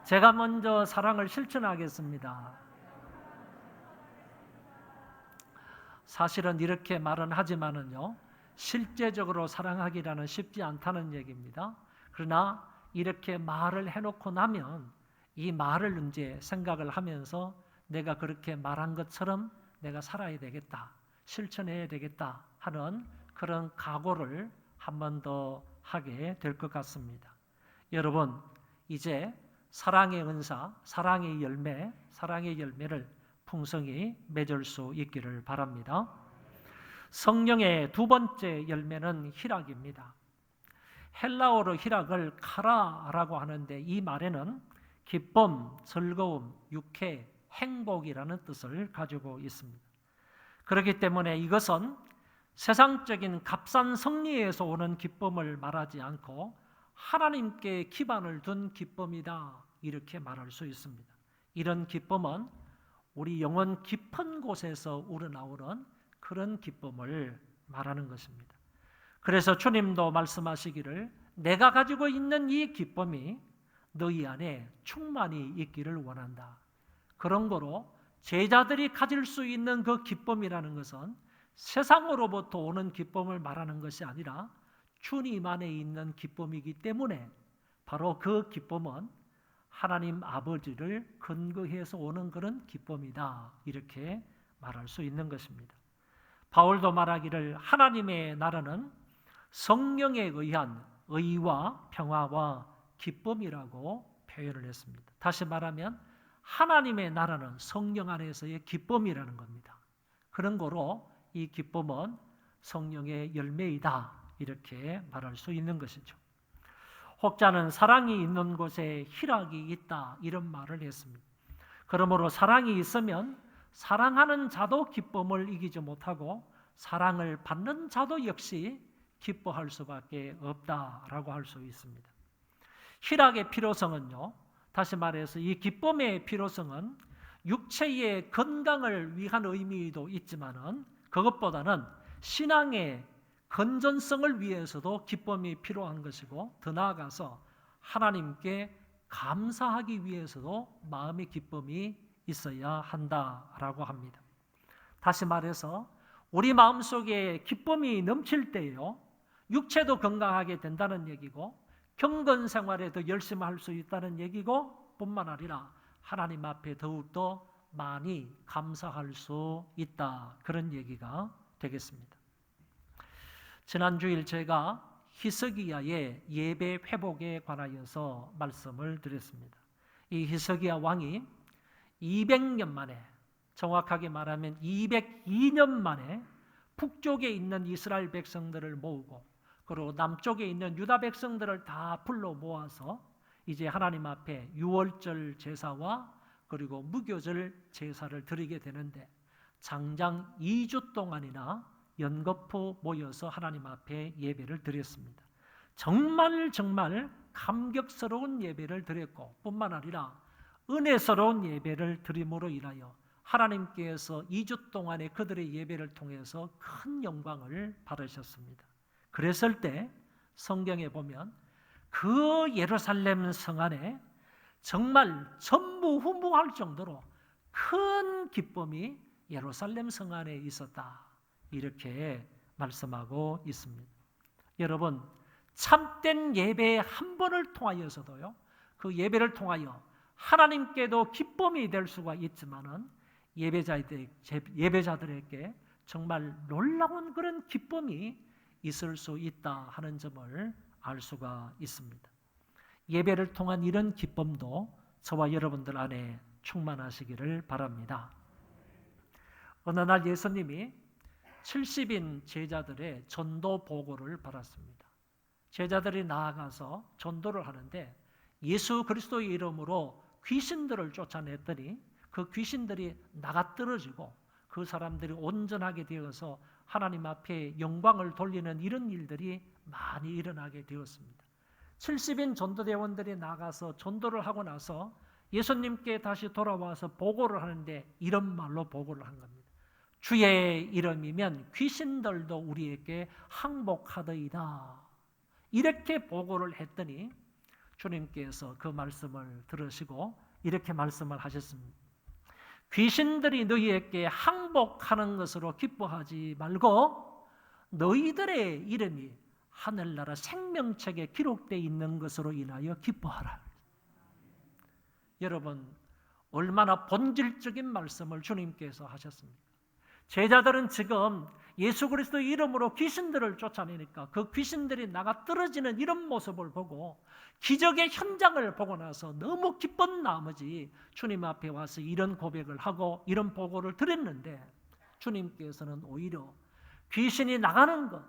제가 먼저 사랑을 실천하겠습니다. 사실은 이렇게 말은 하지만은요, 실제적으로 사랑하기라는 쉽지 않다는 얘기입니다. 그러나 이렇게 말을 해놓고 나면 이 말을 이제 생각을 하면서 내가 그렇게 말한 것처럼 내가 살아야 되겠다, 실천해야 되겠다 하는 그런 각오를 한 번 더 하게 될 것 같습니다. 여러분, 이제 사랑의 은사, 사랑의 열매를 풍성히 맺을 수 있기를 바랍니다. 성령의 2번째 열매는 희락입니다. 헬라어로 희락을 카라라고 하는데 이 말에는 기쁨, 즐거움, 유쾌, 행복이라는 뜻을 가지고 있습니다. 그렇기 때문에 이것은 세상적인 값싼 승리에서 오는 기쁨을 말하지 않고 하나님께 기반을 둔 기쁨이다 이렇게 말할 수 있습니다. 이런 기쁨은 우리 영혼 깊은 곳에서 우러나오는 그런 기쁨을 말하는 것입니다. 그래서 주님도 말씀하시기를 내가 가지고 있는 이 기쁨이 너희 안에 충만히 있기를 원한다. 그런 거로 제자들이 가질 수 있는 그 기쁨이라는 것은 세상으로부터 오는 기쁨을 말하는 것이 아니라 주님 안에 있는 기쁨이기 때문에 바로 그 기쁨은 하나님 아버지를 근거해서 오는 그런 기쁨이다 이렇게 말할 수 있는 것입니다. 바울도 말하기를 하나님의 나라는 성령에 의한 의와 평화와 기쁨이라고 표현을 했습니다. 다시 말하면 하나님의 나라는 성령 안에서의 기쁨이라는 겁니다. 그런 거로 이 기쁨은 성령의 열매이다 이렇게 말할 수 있는 것이죠. 혹자는 사랑이 있는 곳에 희락이 있다 이런 말을 했습니다. 그러므로 사랑이 있으면 사랑하는 자도 기쁨을 이기지 못하고 사랑을 받는 자도 역시 기뻐할 수밖에 없다라고 할 수 있습니다. 희락의 필요성은요, 다시 말해서 이 기쁨의 필요성은 육체의 건강을 위한 의미도 있지만은 그것보다는 신앙의 건전성을 위해서도 기쁨이 필요한 것이고, 더 나아가서 하나님께 감사하기 위해서도 마음의 기쁨이 있어야 한다라고 합니다. 다시 말해서 우리 마음속에 기쁨이 넘칠 때요, 육체도 건강하게 된다는 얘기고 경건 생활에 더 열심히 할 수 있다는 얘기고, 뿐만 아니라 하나님 앞에 더욱더 많이 감사할 수 있다 그런 얘기가 되겠습니다. 지난 주일 제가 히스기야의 예배 회복에 관하여서 말씀을 드렸습니다. 이 히스기야 왕이 200년 만에, 정확하게 말하면 202년 만에 북쪽에 있는 이스라엘 백성들을 모으고 그리고 남쪽에 있는 유다 백성들을 다 불러 모아서 이제 하나님 앞에 유월절 제사와 그리고 무교절 제사를 드리게 되는데, 장장 2주 동안이나 연거푸 모여서 하나님 앞에 예배를 드렸습니다. 정말 감격스러운 예배를 드렸고 뿐만 아니라 은혜스러운 예배를 드림으로 인하여 하나님께서 2주 동안의 그들의 예배를 통해서 큰 영광을 받으셨습니다. 그랬을 때 성경에 보면 그 예루살렘 성 안에 정말 전무후무할 정도로 큰 기쁨이 예루살렘 성 안에 있었다, 이렇게 말씀하고 있습니다. 여러분, 참된 예배 한 번을 통하여서도요, 그 예배를 통하여 하나님께도 기쁨이 될 수가 있지만은 예배자들에게 정말 놀라운 그런 기쁨이 있을 수 있다 하는 점을 알 수가 있습니다. 예배를 통한 이런 기쁨도 저와 여러분들 안에 충만하시기를 바랍니다. 어느 날 예수님이 70인 제자들의 전도 보고를 받았습니다. 제자들이 나아가서 전도를 하는데 예수 그리스도의 이름으로 귀신들을 쫓아냈더니 그 귀신들이 나가떨어지고 그 사람들이 온전하게 되어서 하나님 앞에 영광을 돌리는 이런 일들이 많이 일어나게 되었습니다. 70인 전도대원들이 나가서 전도를 하고 나서 예수님께 다시 돌아와서 보고를 하는데 이런 말로 보고를 한 겁니다. 주의 이름이면 귀신들도 우리에게 항복하더이다. 이렇게 보고를 했더니 주님께서 그 말씀을 들으시고 이렇게 말씀을 하셨습니다. 귀신들이 너희에게 항복하는 것으로 기뻐하지 말고 너희들의 이름이 하늘나라 생명책에 기록되어 있는 것으로 인하여 기뻐하라. 여러분, 얼마나 본질적인 말씀을 주님께서 하셨습니까? 제자들은 지금 예수 그리스도의 이름으로 귀신들을 쫓아내니까 그 귀신들이 나가 떨어지는 이런 모습을 보고 기적의 현장을 보고 나서 너무 기쁜 나머지 주님 앞에 와서 이런 고백을 하고 이런 보고를 드렸는데 주님께서는 오히려 귀신이 나가는 것,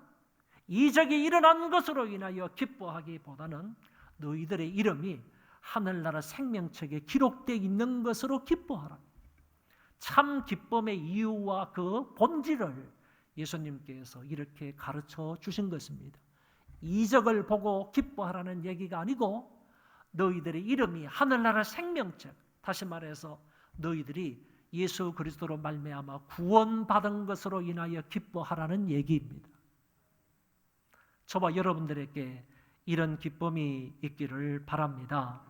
이적이 일어난 것으로 인하여 기뻐하기보다는 너희들의 이름이 하늘나라 생명책에 기록되어 있는 것으로 기뻐하라. 참 기쁨의 이유와 그 본질을 예수님께서 이렇게 가르쳐 주신 것입니다. 이적을 보고 기뻐하라는 얘기가 아니고 너희들의 이름이 하늘나라 생명책, 다시 말해서 너희들이 예수 그리스도로 말미암아 구원받은 것으로 인하여 기뻐하라는 얘기입니다. 저와 여러분들에게 이런 기쁨이 있기를 바랍니다.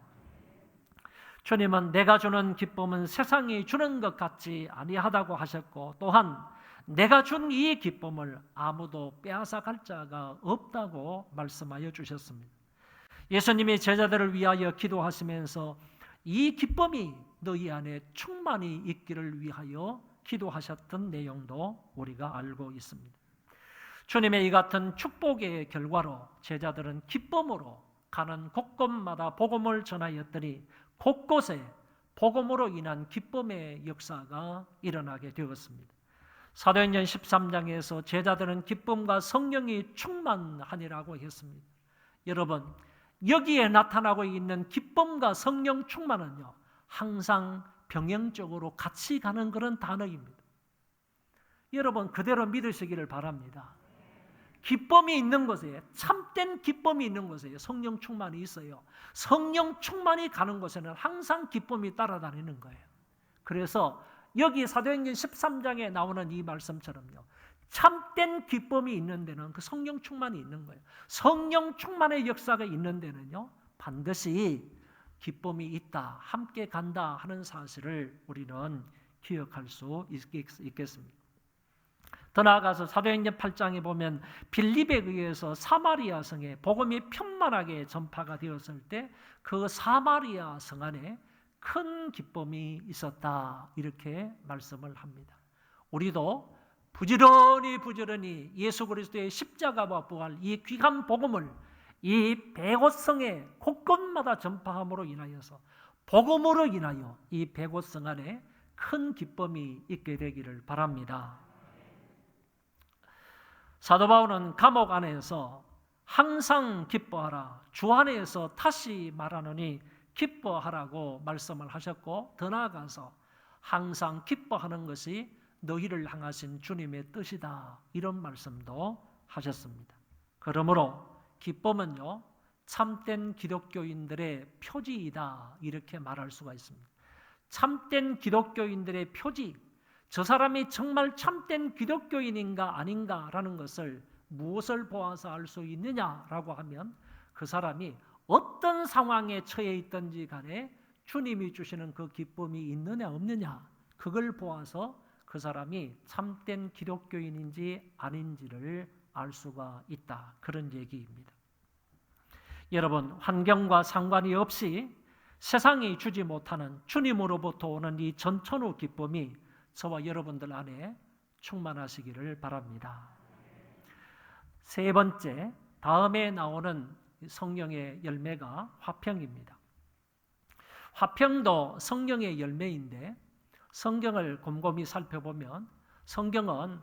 주님은 내가 주는 기쁨은 세상이 주는 것 같지 아니하다고 하셨고 또한 내가 준 이 기쁨을 아무도 빼앗아갈 자가 없다고 말씀하여 주셨습니다. 예수님이 제자들을 위하여 기도하시면서 이 기쁨이 너희 안에 충만히 있기를 위하여 기도하셨던 내용도 우리가 알고 있습니다. 주님의 이 같은 축복의 결과로 제자들은 기쁨으로 가는 곳곳마다 복음을 전하였더니 곳곳에 복음으로 인한 기쁨의 역사가 일어나게 되었습니다. 사도행전 13장에서 제자들은 기쁨과 성령이 충만하니라고 했습니다. 여러분, 여기에 나타나고 있는 기쁨과 성령 충만은요, 항상 병행적으로 같이 가는 그런 단어입니다. 여러분, 그대로 믿으시기를 바랍니다. 기쁨이 있는 곳에, 참된 기쁨이 있는 곳에 성령 충만이 있어요. 성령 충만이 가는 곳에는 항상 기쁨이 따라다니는 거예요. 그래서 여기 사도행전 13장에 나오는 이 말씀처럼요, 참된 기쁨이 있는 데는 그 성령 충만이 있는 거예요. 성령 충만의 역사가 있는 데는요, 반드시 기쁨이 있다, 함께 간다 하는 사실을 우리는 기억할 수 있겠습니다. 더 나아가서 사도행전 8장에 보면 빌립에 의해서 사마리아 성에 복음이 편만하게 전파가 되었을 때 그 사마리아 성 안에 큰 기쁨이 있었다, 이렇게 말씀을 합니다. 우리도 부지런히 예수 그리스도의 십자가와 부활, 이 귀한 복음을 이 백오성의 곳곳마다 전파함으로 인하여서 복음으로 인하여 이 백오성 안에 큰 기쁨이 있게 되기를 바랍니다. 사도 바울은 감옥 안에서 항상 기뻐하라, 주 안에서 다시 말하노니 기뻐하라고 말씀을 하셨고, 더 나아가서 항상 기뻐하는 것이 너희를 향하신 주님의 뜻이다. 이런 말씀도 하셨습니다. 그러므로 기쁨은요, 참된 기독교인들의 표지이다. 이렇게 말할 수가 있습니다. 참된 기독교인들의 표지, 저 사람이 정말 참된 기독교인인가 아닌가라는 것을 무엇을 보아서 알 수 있느냐라고 하면 그 사람이 어떤 상황에 처해 있든지 간에 주님이 주시는 그 기쁨이 있느냐 없느냐, 그걸 보아서 그 사람이 참된 기독교인인지 아닌지를 알 수가 있다. 그런 얘기입니다. 여러분, 환경과 상관이 없이 세상이 주지 못하는 주님으로부터 오는 이 전천후 기쁨이 저와 여러분들 안에 충만하시기를 바랍니다. 세 번째, 다음에 나오는 성령의 열매가 화평입니다. 화평도 성령의 열매인데 성경을 곰곰이 살펴보면 성경은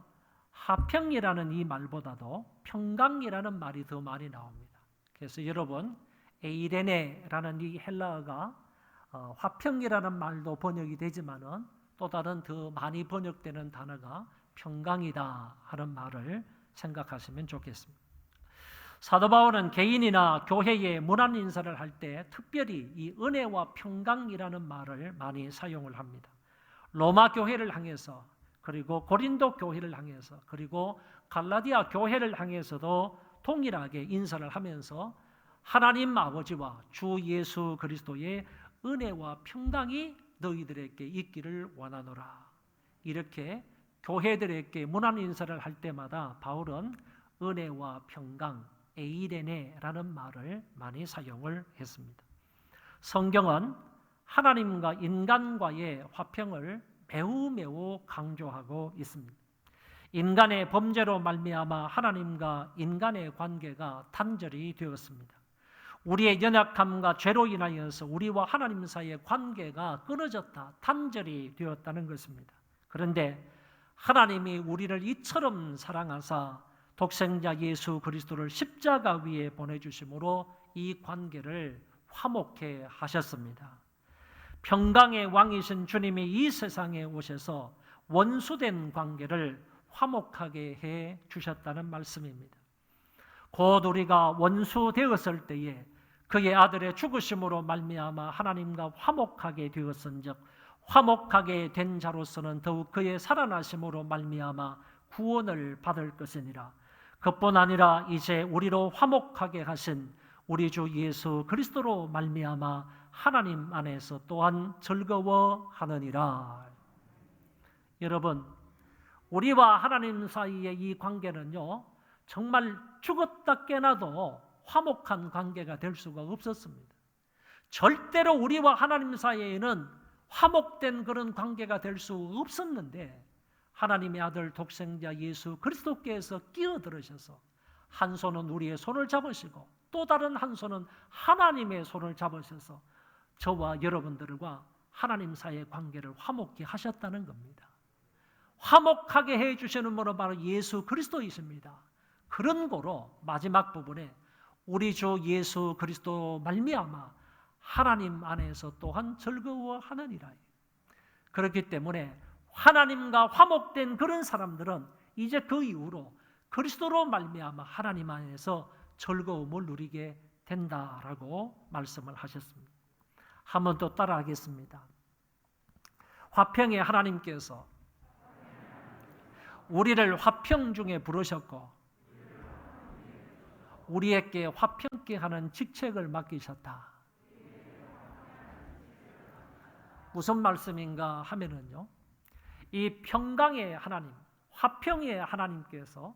화평이라는 이 말보다도 평강이라는 말이 더 많이 나옵니다. 그래서 여러분, 에이레네라는 이 헬라어가 화평이라는 말도 번역이 되지만은 또 다른 더 많이 번역되는 단어가 평강이다 하는 말을 생각하시면 좋겠습니다. 사도 바울은 개인이나 교회에 문안 인사를 할 때 특별히 이 은혜와 평강이라는 말을 많이 사용을 합니다. 로마 교회를 향해서, 그리고 고린도 교회를 향해서, 그리고 갈라디아 교회를 향해서도 동일하게 인사를 하면서 하나님 아버지와 주 예수 그리스도의 은혜와 평강이 너희들에게 있기를 원하노라. 이렇게 교회들에게 문안 인사를 할 때마다 바울은 은혜와 평강, 에이레네라는 말을 많이 사용을 했습니다. 성경은 하나님과 인간과의 화평을 매우 강조하고 있습니다. 인간의 범죄로 말미암아 하나님과 인간의 관계가 단절이 되었습니다. 우리의 연약함과 죄로 인하여서 우리와 하나님 사이의 관계가 끊어졌다, 단절이 되었다는 것입니다. 그런데 하나님이 우리를 이처럼 사랑하사 독생자 예수 그리스도를 십자가 위에 보내주심으로 이 관계를 화목해 하셨습니다. 평강의 왕이신 주님이 이 세상에 오셔서 원수된 관계를 화목하게 해 주셨다는 말씀입니다. 곧 우리가 원수 되었을 때에 그의 아들의 죽으심으로 말미암아 하나님과 화목하게 되었은즉 화목하게 된 자로서는 더욱 그의 살아나심으로 말미암아 구원을 받을 것이니라. 그뿐 아니라 이제 우리로 화목하게 하신 우리 주 예수 그리스도로 말미암아 하나님 안에서 또한 즐거워하느니라. 여러분, 우리와 하나님 사이의 이 관계는요, 정말 죽었다 깨나도 화목한 관계가 될 수가 없었습니다. 절대로 우리와 하나님 사이에는 화목된 그런 관계가 될 수 없었는데 하나님의 아들 독생자 예수 그리스도께서 끼어들으셔서 한 손은 우리의 손을 잡으시고 또 다른 한 손은 하나님의 손을 잡으셔서 저와 여러분들과 하나님 사이의 관계를 화목히 하셨다는 겁니다. 화목하게 해주시는 분은 바로 예수 그리스도이십니다. 그런 거로 마지막 부분에 우리 주 예수 그리스도 말미암아 하나님 안에서 또한 즐거워하느니라. 그렇기 때문에 하나님과 화목된 그런 사람들은 이제 그 이후로 그리스도로 말미암아 하나님 안에서 즐거움을 누리게 된다라고 말씀을 하셨습니다. 한 번 더 따라하겠습니다. 화평의 하나님께서 우리를 화평 중에 부르셨고 우리에게 화평케 하는 직책을 맡기셨다. 무슨 말씀인가 하면은요, 이 평강의 하나님, 화평의 하나님께서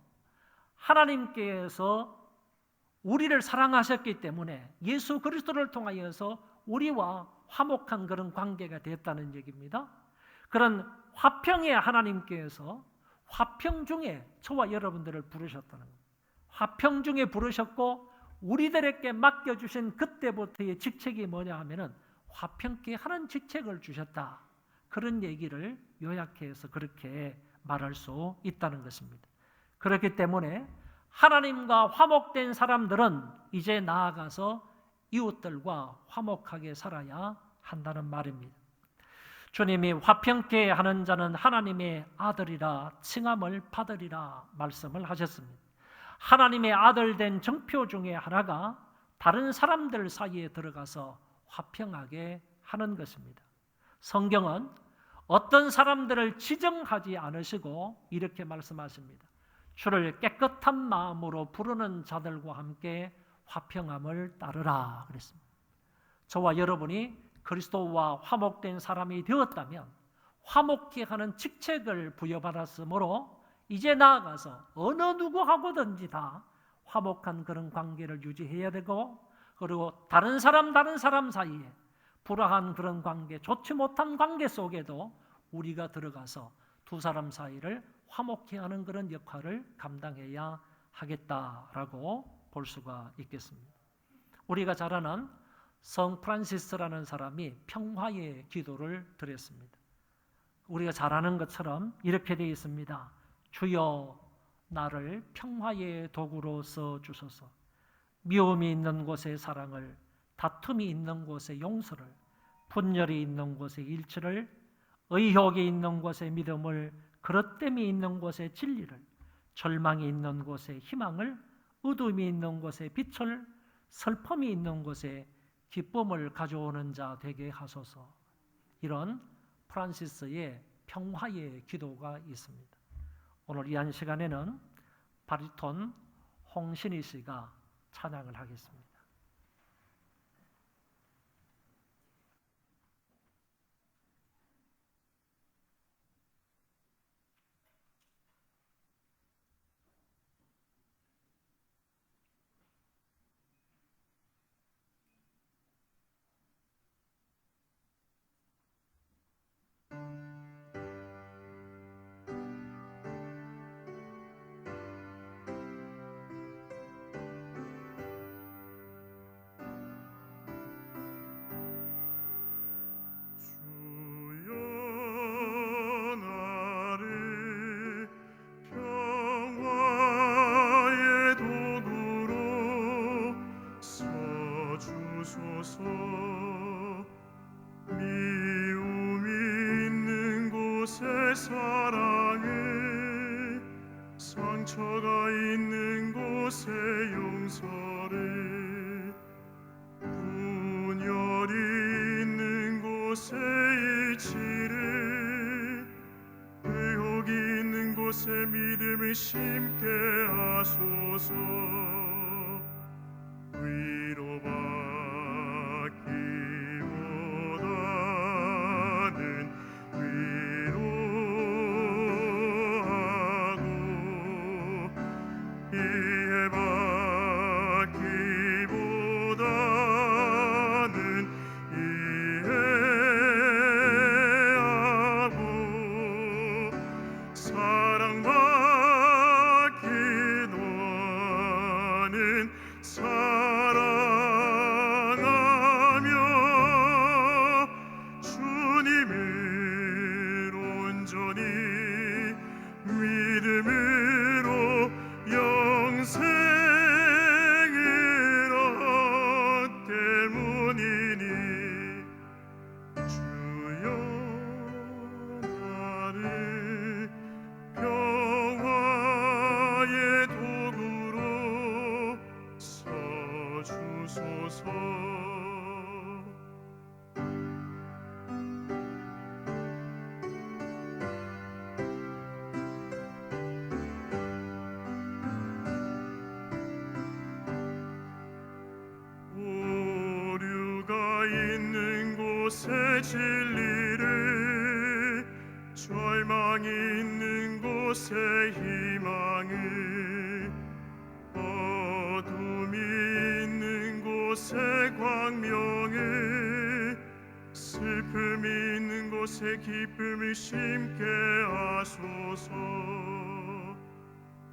우리를 사랑하셨기 때문에 예수 그리스도를 통하여서 우리와 화목한 그런 관계가 됐다는 얘기입니다. 그런 화평의 하나님께서 화평 중에 저와 여러분들을 부르셨다는 겁니다. 화평 중에 부르셨고 우리들에게 맡겨주신 그때부터의 직책이 뭐냐 하면은 화평케 하는 직책을 주셨다. 그런 얘기를 요약해서 그렇게 말할 수 있다는 것입니다. 그렇기 때문에 하나님과 화목된 사람들은 이제 나아가서 이웃들과 화목하게 살아야 한다는 말입니다. 주님이 화평케 하는 자는 하나님의 아들이라 칭함을 받으리라 말씀을 하셨습니다. 하나님의 아들 된 정표 중에 하나가 다른 사람들 사이에 들어가서 화평하게 하는 것입니다. 성경은 어떤 사람들을 지정하지 않으시고 이렇게 말씀하십니다. 주를 깨끗한 마음으로 부르는 자들과 함께 화평함을 따르라 그랬습니다. 저와 여러분이 그리스도와 화목된 사람이 되었다면 화목케 하는 직책을 부여받았으므로 이제 나아가서 어느 누구하고든지 다 화목한 그런 관계를 유지해야 되고, 그리고 다른 사람 사이에 불화한 그런 관계, 좋지 못한 관계 속에도 우리가 들어가서 두 사람 사이를 화목케 하는 그런 역할을 감당해야 하겠다라고 볼 수가 있겠습니다. 우리가 잘 아는 성 프란시스라는 사람이 평화의 기도를 드렸습니다. 우리가 잘 아는 것처럼 이렇게 되어 있습니다. 주여 나를 평화의 도구로 써 주소서. 미움이 있는 곳에 사랑을, 다툼이 있는 곳에 용서를, 분열이 있는 곳에 일치를, 의혹이 있는 곳에 믿음을, 그릇됨이 있는 곳에 진리를, 절망이 있는 곳에 희망을, 어둠이 있는 곳에 빛을, 슬픔이 있는 곳에 기쁨을 가져오는 자 되게 하소서. 이런 프란시스의 평화의 기도가 있습니다. 오늘 이 한 시간에는 바리톤 홍신희 씨가 찬양을 하겠습니다. 사랑을, 상처가 있는 곳에 용서를, 분열이 있는 곳에 일치를, 의혹이 있는 곳에 믿음을 심게 하소서. 위로받기보다는 이해받기보다는 이해하고, 사랑받기도하는 사랑하며, 주님을 온전히 믿음으로 영생을 얻 때문이니. 주여 나를 평화의 도구로 써주소서. 오류가 있는 곳에 진리를, 절망이 있는 곳에 희망을, 어둠이 있는 곳에 광명을, 슬픔이 있는 곳에 기쁨을 심게 하소서.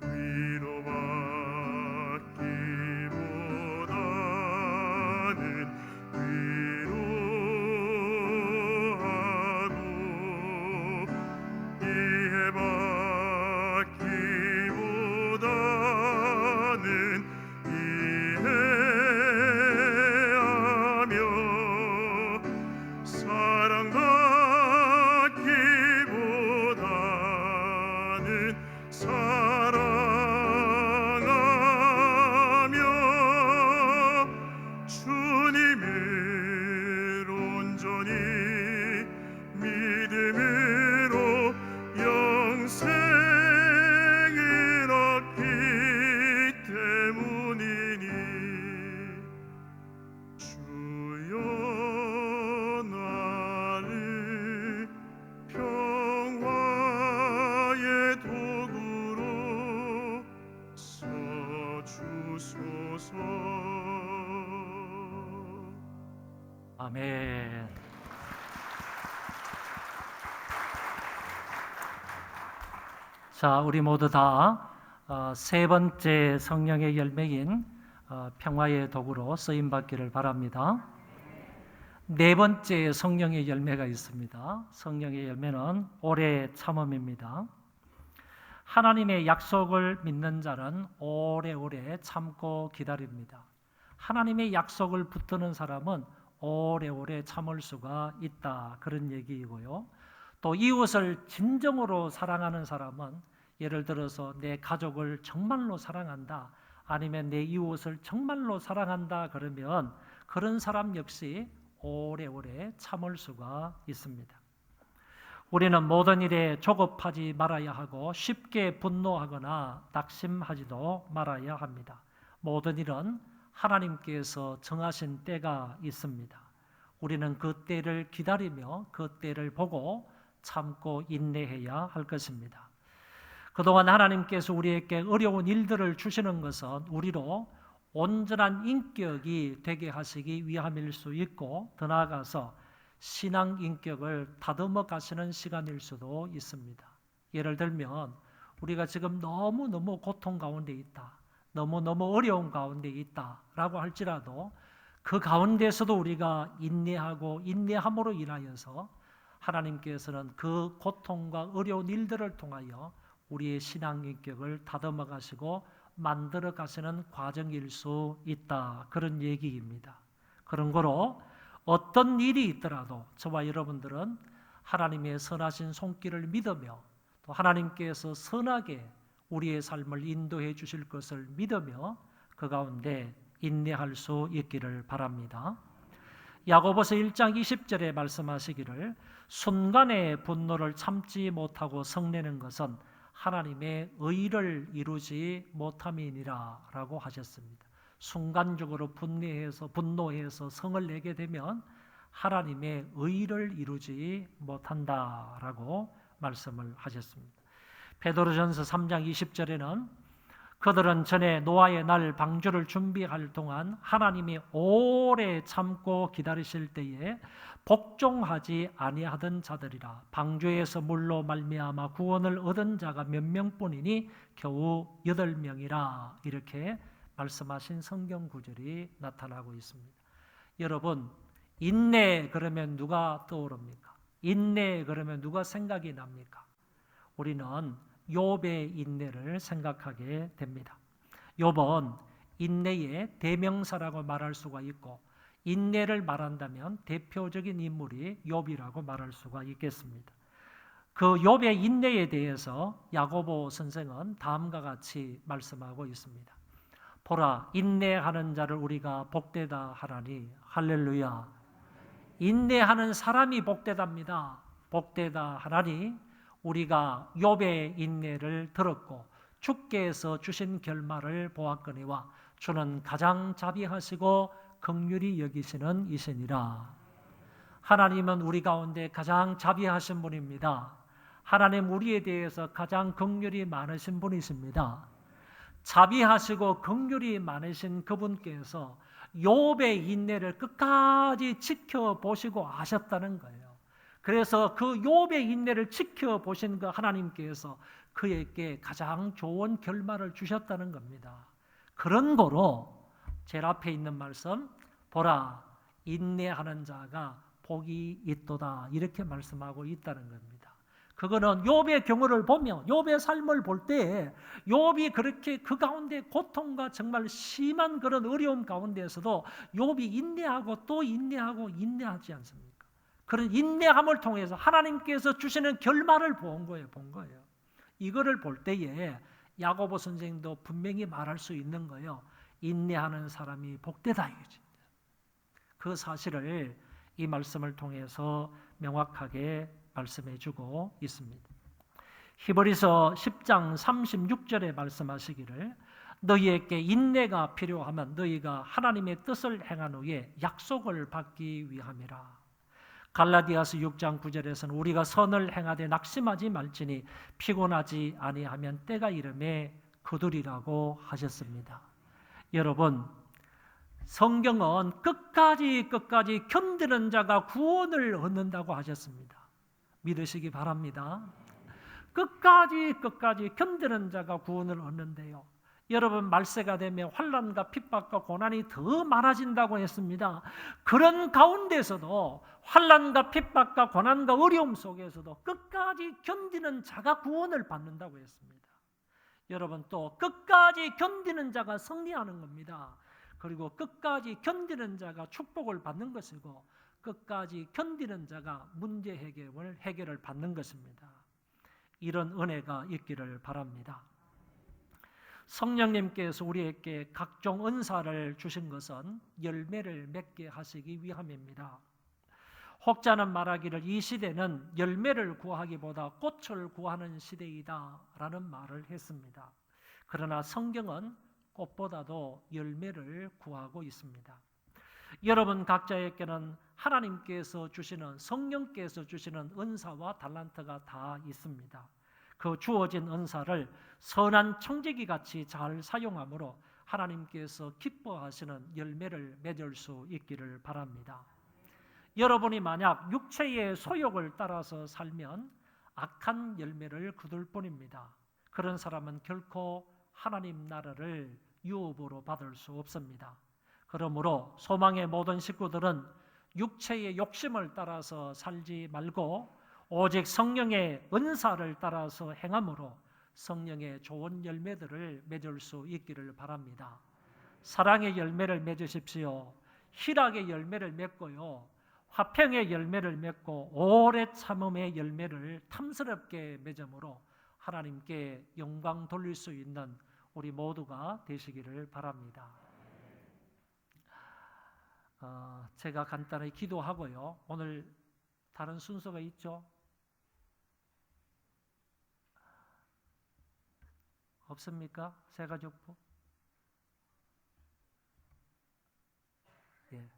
위로받기보다는 위로하고, 이해받기보다는 이해하며, 사랑받기보다는 온전히 믿음으로 영생을 얻기 때문이니 주여 나를 평화의 도구로 써주소서. 아멘. 자, 우리 모두 다 세 번째 성령의 열매인 평화의 도구로 쓰임 받기를 바랍니다. 네 번째 성령의 열매가 있습니다. 성령의 열매는 오래 참음입니다. 하나님의 약속을 믿는 자는 오래오래 참고 기다립니다. 하나님의 약속을 붙드는 사람은 오래오래 참을 수가 있다, 그런 얘기이고요. 또 이웃을 진정으로 사랑하는 사람은, 예를 들어서 내 가족을 정말로 사랑한다, 아니면 내 이웃을 정말로 사랑한다 그러면 그런 사람 역시 오래오래 참을 수가 있습니다. 우리는 모든 일에 조급하지 말아야 하고 쉽게 분노하거나 낙심하지도 말아야 합니다. 모든 일은 하나님께서 정하신 때가 있습니다. 우리는 그 때를 기다리며 그 때를 보고 참고 인내해야 할 것입니다. 그동안 하나님께서 우리에게 어려운 일들을 주시는 것은 우리로 온전한 인격이 되게 하시기 위함일 수 있고, 더 나아가서 신앙 인격을 다듬어 가시는 시간일 수도 있습니다. 예를 들면 우리가 지금 너무너무 고통 가운데 있다, 너무너무 어려운 가운데 있다라고 할지라도 그 가운데서도 우리가 인내하고 인내함으로 인하여서 하나님께서는 그 고통과 어려운 일들을 통하여 우리의 신앙 인격을 다듬어 가시고 만들어 가시는 과정일 수 있다, 그런 얘기입니다. 그런 거로 어떤 일이 있더라도 저와 여러분들은 하나님의 선하신 손길을 믿으며, 또 하나님께서 선하게 우리의 삶을 인도해 주실 것을 믿으며 그 가운데 인내할 수 있기를 바랍니다. 야고보서 1장 20절에 말씀하시기를 순간의 분노를 참지 못하고 성내는 것은 하나님의 의를 이루지 못함이니라 라고 하셨습니다. 순간적으로 분노해서 성을 내게 되면 하나님의 의를 이루지 못한다라고 말씀을 하셨습니다. 베드로전서 3장 20절에는 그들은 전에 노아의 날 방주를 준비할 동안 하나님이 오래 참고 기다리실 때에 복종하지 아니하던 자들이라. 방주에서 물로 말미암아 구원을 얻은 자가 몇 명뿐이니 겨우 8명이라. 이렇게 말씀하신 성경 구절이 나타나고 있습니다. 여러분, 인내 그러면 누가 떠오릅니까? 인내 그러면 누가 생각이 납니까? 우리는 욥의 인내를 생각하게 됩니다. 욥은 인내의 대명사라고 말할 수가 있고, 인내를 말한다면 대표적인 인물이 욥이라고 말할 수가 있겠습니다. 그 욥의 인내에 대해서 야고보 선생은 다음과 같이 말씀하고 있습니다. 보라, 인내하는 자를 우리가 복되다 하라니. 할렐루야. 인내하는 사람이 복되답니다. 복되다 하라니 우리가 욥의 인내를 들었고 주께서 주신 결말을 보았거니와 주는 가장 자비하시고 긍휼히 여기시는 이시니라. 하나님은 우리 가운데 가장 자비하신 분입니다. 하나님 우리에 대해서 가장 긍휼이 많으신 분이십니다. 자비하시고 긍휼이 많으신 그분께서 욥의 인내를 끝까지 지켜보시고 아셨다는 거예요. 그래서 그 욥의 인내를 지켜보신 그 하나님께서 그에게 가장 좋은 결말을 주셨다는 겁니다. 그런 거로 제일 앞에 있는 말씀, 보라, 인내하는 자가 복이 있도다, 이렇게 말씀하고 있다는 겁니다. 그거는 욥의 경우를 보면, 욥의 삶을 볼 때 욥이 그렇게 그 가운데 고통과 정말 심한 그런 어려움 가운데에서도 욥이 인내하고 또 인내하고 인내하지 않습니까? 그런 인내함을 통해서 하나님께서 주시는 결말을 본 거예요. 이거를 볼 때에 야고보 선생도 분명히 말할 수 있는 거예요. 인내하는 사람이 복되다 이거지. 그 사실을 이 말씀을 통해서 명확하게 말씀해 주고 있습니다. 히브리서 10장 36절에 말씀하시기를 너희에게 인내가 필요하면 너희가 하나님의 뜻을 행한 후에 약속을 받기 위함이라. 갈라디아서 6장 9절에서는 우리가 선을 행하되 낙심하지 말지니 피곤하지 아니하면 때가 이름에 거두리라고 하셨습니다. 여러분, 성경은 끝까지 견디는 자가 구원을 얻는다고 하셨습니다. 믿으시기 바랍니다. 끝까지 견디는 자가 구원을 얻는데요. 여러분, 말세가 되면 환난과 핍박과 고난이 더 많아진다고 했습니다. 그런 가운데서도 환난과 핍박과 고난과 어려움 속에서도 끝까지 견디는 자가 구원을 받는다고 했습니다. 여러분, 또 끝까지 견디는 자가 승리하는 겁니다. 그리고 끝까지 견디는 자가 축복을 받는 것이고 끝까지 견디는 자가 문제 해결을 받는 것입니다. 이런 은혜가 있기를 바랍니다. 성령님께서 우리에게 각종 은사를 주신 것은 열매를 맺게 하시기 위함입니다. 혹자는 말하기를 이 시대는 열매를 구하기보다 꽃을 구하는 시대이다라는 말을 했습니다. 그러나 성경은 꽃보다도 열매를 구하고 있습니다. 여러분 각자에게는 하나님께서 주시는, 성령께서 주시는 은사와 달란트가 다 있습니다. 그 주어진 은사를 선한 청지기 같이 잘 사용함으로 하나님께서 기뻐하시는 열매를 맺을 수 있기를 바랍니다. 여러분이 만약 육체의 소욕을 따라서 살면 악한 열매를 거둘 뿐입니다. 그런 사람은 결코 하나님 나라를 유업으로 받을 수 없습니다. 그러므로 소망의 모든 식구들은 육체의 욕심을 따라서 살지 말고 오직 성령의 은사를 따라서 행함으로 성령의 좋은 열매들을 맺을 수 있기를 바랍니다. 사랑의 열매를 맺으십시오. 희락의 열매를 맺고요, 화평의 열매를 맺고 오래 참음의 열매를 탐스럽게 맺음으로 하나님께 영광 돌릴 수 있는 우리 모두가 되시기를 바랍니다. 제가 간단히 기도하고요. 오늘 다른 순서가 있죠? 없습니까? 새가족부? 예.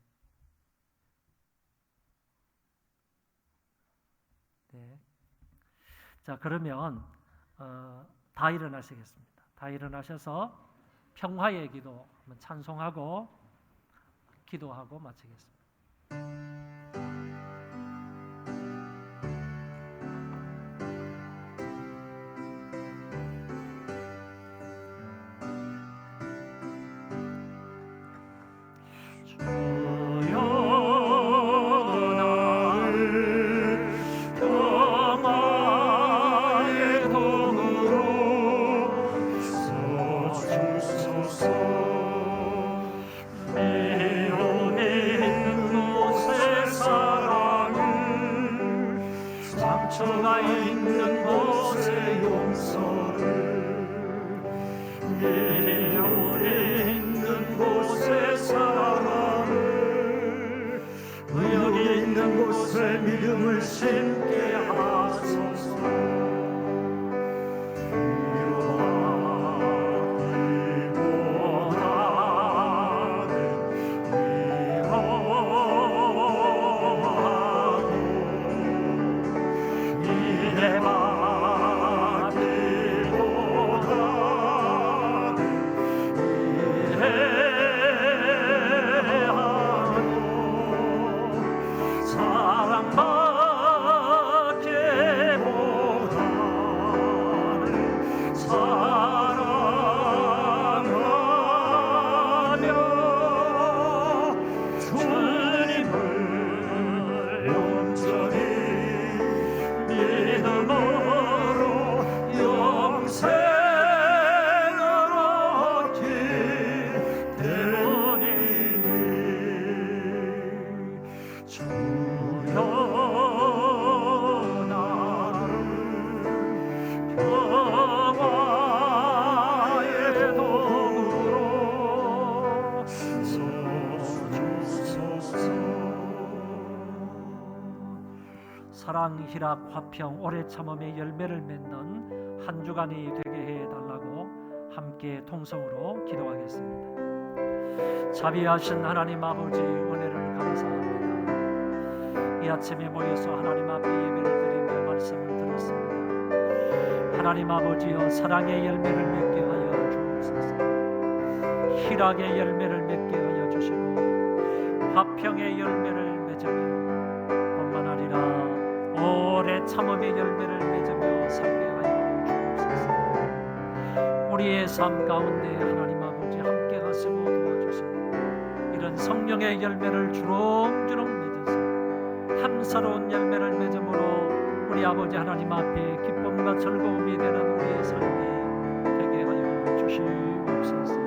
네. 자, 그러면 다 일어나시겠습니다. 다 일어나셔서 평화의 기도 한번 찬송하고 기도하고 마치겠습니다. 상처가 있는 곳에 용서를, 미움이 있는 곳에 사랑을, 의욕이 있는 곳에 믿음을 심게 하소서. 사랑받 사랑, 희락, 화평, 오래 참음의 열매를 맺는 한 주간이 되게 해달라고 함께 통성으로 기도하겠습니다. 자비하신 하나님 아버지, 은혜를 감사합니다. 이 아침에 모여서 하나님 앞에 예배를 드리며 말씀을 들었습니다. 하나님 아버지여, 사랑의 열매를 맺게 하여 주옵소서. 희락의 열매를 맺게 하여 주시고 화평의 열매를 맺으며 뿐만 아니라 오래 참음의 열매를 맺으며 살게 하여 주옵소서. 우리의 삶 가운데 하나님 아버지 함께 하시고 도와주시고 이런 성령의 열매를 주렁주렁 맺어서 탐스러운 열매를 맺음으로 우리 아버지 하나님 앞에 기쁨과 즐거움이 되는 우리의 삶이 되게 하여 주시옵소서.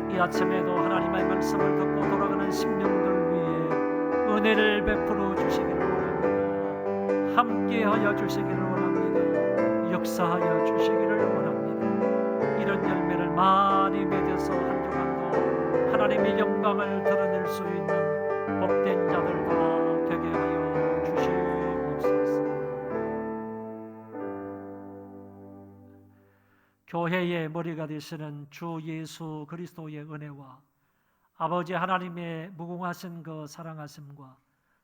이 아침에도 하나님의 말씀을 듣고 돌아가는 심령들 위해 은혜를 베풀어 주시기를 원합니다. 함께하여 주시기를 원합니다. 역사하여 주시기를 원합니다. 이런 열매를 많이 맺어서 한 주간도 하나님의 영광을 드러낼 수 있는 복된 자들 다 되게 하여 주시옵소서. 교회의 머리가 되시는 주 예수 그리스도의 은혜와 아버지 하나님의 무궁하신 그 사랑하심과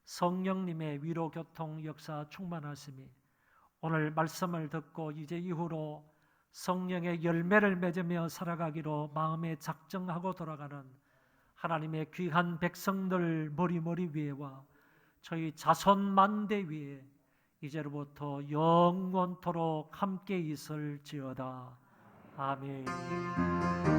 성령님의 위로 교통 역사 충만하심이 오늘 말씀을 듣고 이제 이후로 성령의 열매를 맺으며 살아가기로 마음에 작정하고 돌아가는 하나님의 귀한 백성들 머리 위에와 저희 자손 만대 위에 이제로부터 영원토록 함께 있을지어다. 아멘.